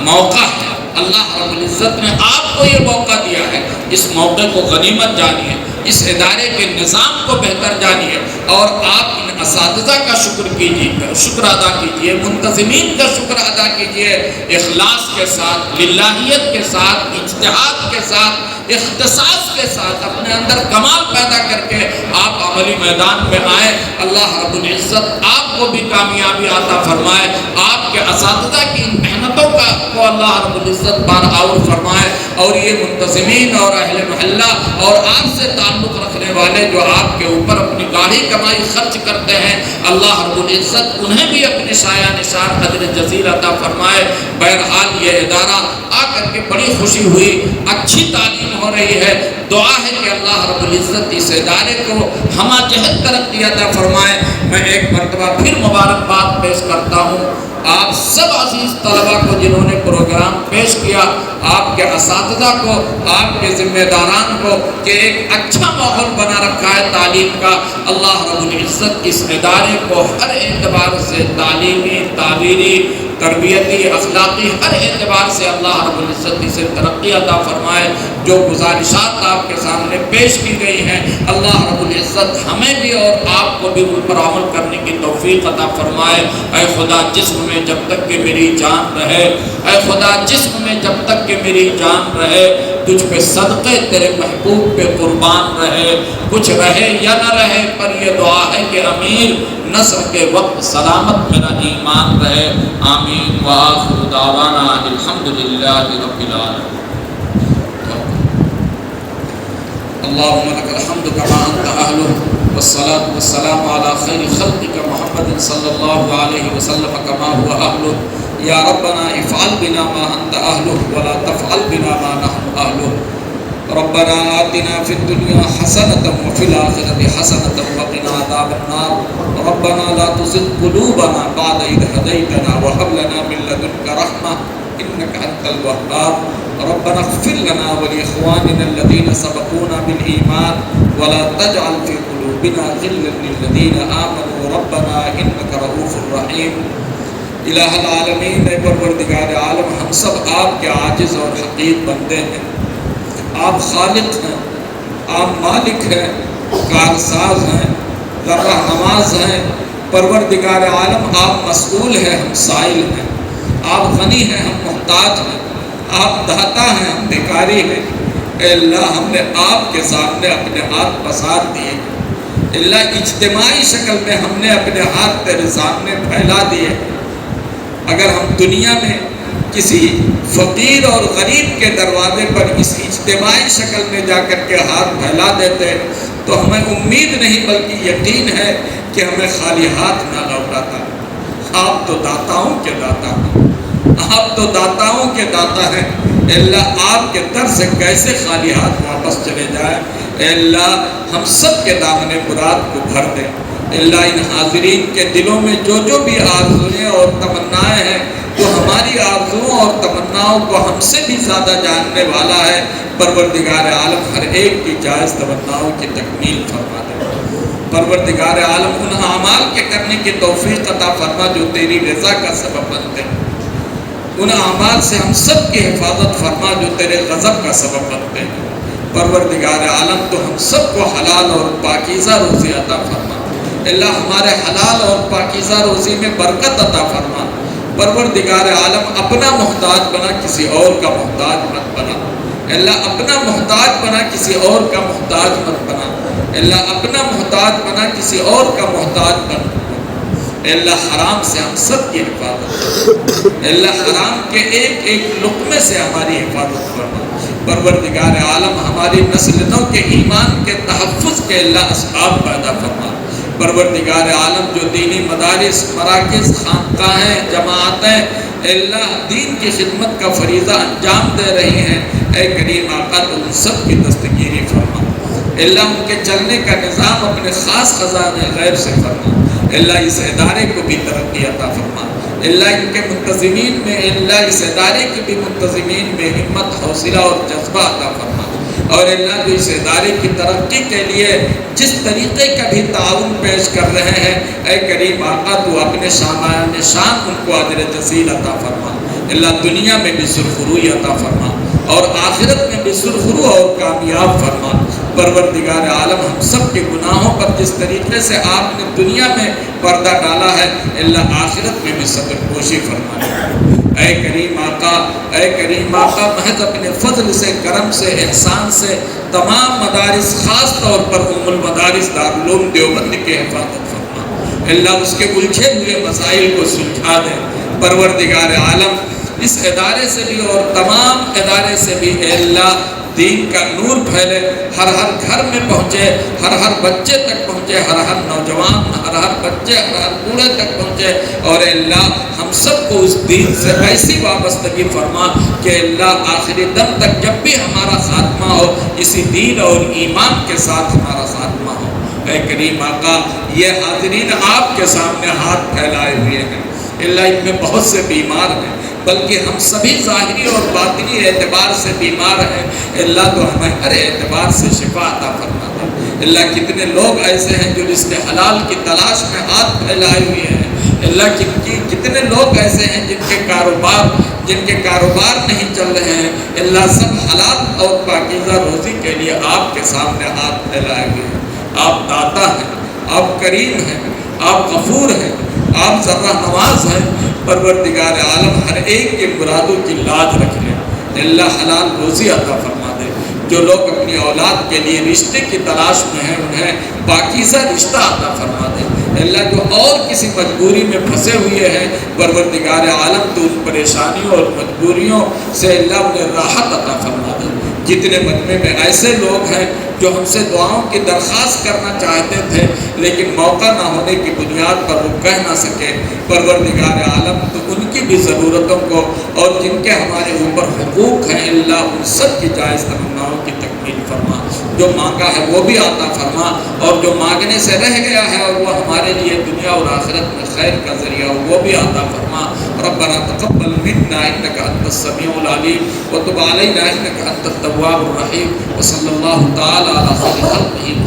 موقع ہے، اللہ رب العزت نے آپ کو یہ موقع دیا ہے، اس موقع کو غنیمت جانیے، اس ادارے کے نظام کو بہتر جانیے، اور آپ ان اساتذہ کا شکر کیجیے، شکر ادا کیجیے، منتظمین کا شکر ادا کیجیے، اخلاص کے ساتھ، للہیت کے ساتھ، اجتہاد کے ساتھ، اختصاص کے ساتھ، اپنے اندر کمال پیدا کر کے آپ عملی میدان میں آئیں۔ اللہ رب العزت آپ کو بھی کامیابی عطا فرمائے، آپ کے اساتذہ کی ان محنتوں کو اللہ رب العزت بارآور فرمائے، اور یہ منتظمین اور اہل محلہ اور آپ سے تعلق رکھنے والے جو آپ کے اوپر اپنی گاڑی کمائی خرچ کرتے ہیں، اللہ رب العزت انہیں بھی اپنے سایہ نثار اجر جزیل عطا فرمائے۔ بہرحال یہ ادارہ آ کر کے بڑی خوشی ہوئی، اچھی تعلیم ہو رہی ہے، دعا ہے کہ اللہ رب العزت اس ادارے کو ہمہ جہت ترقی عطا فرمائے۔ میں ایک مرتبہ پھر مبارکباد پیش کرتا ہوں آپ سب عزیز طلبہ کو جنہوں نے پروگرام پیش کیا، آپ کے اساتذہ کو، آپ کے ذمہ داران کو، کہ ایک اچھا ماحول بنا رکھا ہے تعلیم کا۔ اللہ رب العزت اس ادارے کو ہر اعتبار سے، تعلیمی، تعبیری، تربیتی، اخلاقی، ہر اعتبار سے اللہ رب العزت اسے ترقی عطا فرمائے۔ جو گزارشات آپ کے سامنے پیش کی گئی ہیں، اللہ رب العزت ہمیں بھی اور آپ کو بھی ان پر عمل کرنے کی توفیق عطا فرمائے۔ اے خدا، جسم میں جب تک کہ میری جان رہے، اے خدا جسم میں جب تک کہ میری جان رہے، تجھ پہ صدقے تیرے محبوب پہ قربان رہے، کچھ رہے یا نہ رہے، پر یہ دعا ہے کہ امیر نصر کے وقت سلامت میرا ایمان رہے۔ آمین وآخر دعوانا الحمدللہ رب العالمین۔ اللہم لک الحمد کما انت اہلہ، والصلاة والسلام علی خیر خلقک محمد صلی اللہ علیہ وسلم کما هو اہلہ۔ یا ربنا افعل بنا ما انت اہلہ ولا تفعل بنا ما نحن اہلہ۔ ربنا آتنا فی الدنیا حسنة وفی الآخرة حسنة وقنا عذاب النار۔ ربنا لا تزغ قلوبنا بعد إذ هديتنا وهب لنا من لدنك رحمة إنك أنت الوهاب۔ ربنا اغفر لنا ولإخواننا الذين سبقونا بالإيمان ولا تجعل في قلوبنا غلا للذين آمنوا ربنا إنك رؤوف رحيم۔ الہ العالمین، اے پروردگار عالم، ہم سب آپ کے عاجز اور حقیر بندے ہیں۔ آپ خالق ہیں، آپ مالک ہیں، کارساز ہیں، رہنماز ہیں۔ پروردگار عالم، آپ مسئول ہیں، ہم سائل ہیں۔ آپ غنی ہیں، ہم محتاج ہیں۔ آپ داتا ہیں، ہم بھکاری ہیں۔ اے اللہ، ہم نے آپ کے سامنے اپنے ہاتھ پسار دیے۔ اللہ، اجتماعی شکل میں ہم نے اپنے ہاتھ تیرے سامنے پھیلا دیے۔ اگر ہم دنیا میں کسی فقیر اور غریب کے دروازے پر اس اجتماعی شکل میں جا کر کے ہاتھ پھیلا دیتے تو ہمیں امید نہیں بلکہ یقین ہے کہ ہمیں خالی ہاتھ نہ لوٹاتا۔ آپ تو داتاؤں کے داتا ہیں، آپ تو داتاؤں کے داتا ہیں۔ اے اللہ، آپ کے در سے کیسے خالی ہاتھ واپس چلے جائیں۔ اے اللہ، ہم سب کے دامن مراد کو بھر دیں۔ اے اللہ، ان حاضرین کے دلوں میں جو جو بھی آرزویں اور تمنائیں ہیں، جو ہماری آرزوؤں اور تمناؤں کو ہم سے بھی زیادہ جاننے والا ہے، پروردگار عالم ہر ایک کی جائز تمناؤں کی تکمیل فرما دے۔ پروردگار عالم ان اعمال کے کرنے کی توفیق عطا فرما جو تیری رضا کا سبب بنتے ہیں، ان اعمال سے ہم سب کی حفاظت فرما جو تیرے غضب کا سبب بنتے ہیں۔ پروردگار عالم تو ہم سب کو حلال اور پاکیزہ روزی عطا فرما، اللہ ہمارے حلال اور پاکیزہ روزی میں برکت عطا فرما۔ پروردگار عالم اپنا محتاج بنا، کسی اور کا محتاج مت بنا، اللہ اپنا محتاج بنا، کسی اور کا محتاج مت بنا، اللہ اپنا محتاج بنا، کسی اور کا محتاج مت بنا۔ اللہ حرام سے ہم سب کی حفاظت، اللہ حرام کے ایک ایک لقمے سے ہماری حفاظت کرنا۔ پروردگار عالم ہماری نسلوں کے ایمان کے تحفظ کے اللہ اسباب پیدا فرما۔ پروردگار عالم جو دینی مدارس، مراکز، خانقاہیں، جماعتیں اللہ دین کی خدمت کا فریضہ انجام دے رہی ہیں، اے کریم آقا تو ان سب کی دستگیری فرما۔ اللہ ان کے چلنے کا نظام اپنے خاص خزانے غیب سے فرما۔ اللہ اس ادارے کو بھی ترقی عطا فرما۔ اللہ ان کے منتظمین میں، اللہ اس ادارے کے بھی منتظمین میں ہمت، حوصلہ اور جذبہ عطا فرما۔ اور اللہ جو اس ادارے کی ترقی کے لیے جس طریقے کا بھی تعاون پیش کر رہے ہیں، اے کریم آقا تو اپنے شامل شان ان کو اجر جزیل عطا فرما۔ اللہ دنیا میں بھی سرخروئی عطا فرما اور آخرت میں بھی سرخرو اور کامیاب فرما۔ پروردگار عالم ہم سب کے گناہوں پر جس طریقے سے آپ نے دنیا میں پردہ ڈالا ہے، اللہ آخرت میں بھی صبر پوشی فرما۔ اے کریم آقا، اے کریم آقا محض اپنے فضل سے، کرم سے، احسان سے تمام مدارس، خاص طور پر ام المدارس دارالعلوم دیوبند کی حفاظت فرما۔ اللہ اس کے الجھے ہوئے مسائل کو سلجھا دے۔ پروردگار عالم اس ادارے سے بھی اور تمام ادارے سے بھی اے اللہ دین کا نور پھیلے، ہر ہر گھر میں پہنچے، ہر ہر بچے تک پہنچے، ہر ہر نوجوان، ہر ہر بچے، ہر ہر بوڑھے تک پہنچے، اور اے اللہ ہم سب کو اس دین سے ایسی وابستگی فرما کہ اللہ آخری دم تک جب بھی ہمارا خاتمہ ہو اسی دین اور ایمان کے ساتھ ہمارا خاتمہ ہو۔ اے کریم آقا یہ حاضرین آپ کے سامنے ہاتھ پھیلائے ہوئے ہیں، اللہ ان میں بہت سے بیمار ہیں، بلکہ ہم سبھی ظاہری اور باطنی اعتبار سے بیمار ہیں، اللہ تو ہمیں ہر اعتبار سے شفا عطا فرما دے۔ اللہ کتنے لوگ ایسے ہیں جو رزق حلال کی تلاش میں ہاتھ پھیلائے ہوئے ہیں، اللہ کتنے لوگ ایسے ہیں جن کے کاروبار نہیں چل رہے ہیں، اللہ سب حلال اور پاکیزہ روزی کے لیے آپ کے سامنے ہاتھ پھیلائے ہوئے ہیں۔ آپ داتا ہیں، آپ کریم ہیں، آپ غفور ہیں، آپ ذرہ نواز ہیں۔ پروردگار عالم ہر ایک کے مرادوں کی لاج رکھ لیں، اللہ حلال روزی عطا فرما دے۔ جو لوگ اپنی اولاد کے لیے رشتے کی تلاش میں ہیں انہیں پاکیزہ رشتہ عطا فرما دے۔ اللہ جو اور کسی مجبوری میں پھنسے ہوئے ہیں، پروردگار عالم تو ان پریشانیوں اور مجبوریوں سے اللہ انہیں راحت عطا فرما دے۔ جتنے مجمع میں ایسے لوگ ہیں جو ہم سے دعاؤں کی درخواست کرنا چاہتے تھے لیکن موقع نہ ہونے کی بنیاد پر وہ کہہ نہ سکے، پروردگار عالم تو ان کی بھی ضرورتوں کو اور جن کے ہمارے اوپر حقوق ہیں اللہ ان سب کی جائز تمناؤں کی تکمیل فرما۔ جو مانگا ہے وہ بھی عطا فرما، اور جو مانگنے سے رہ گیا ہے اور وہ ہمارے لیے دنیا اور آخرت میں خیر کا ذریعہ ہو وہ بھی عطا فرما۔ ربنا تقبل منا انك انت السميع العليم وتب علينا انك انت التواب الرحيم وصلى الله تعالى على خير خلقه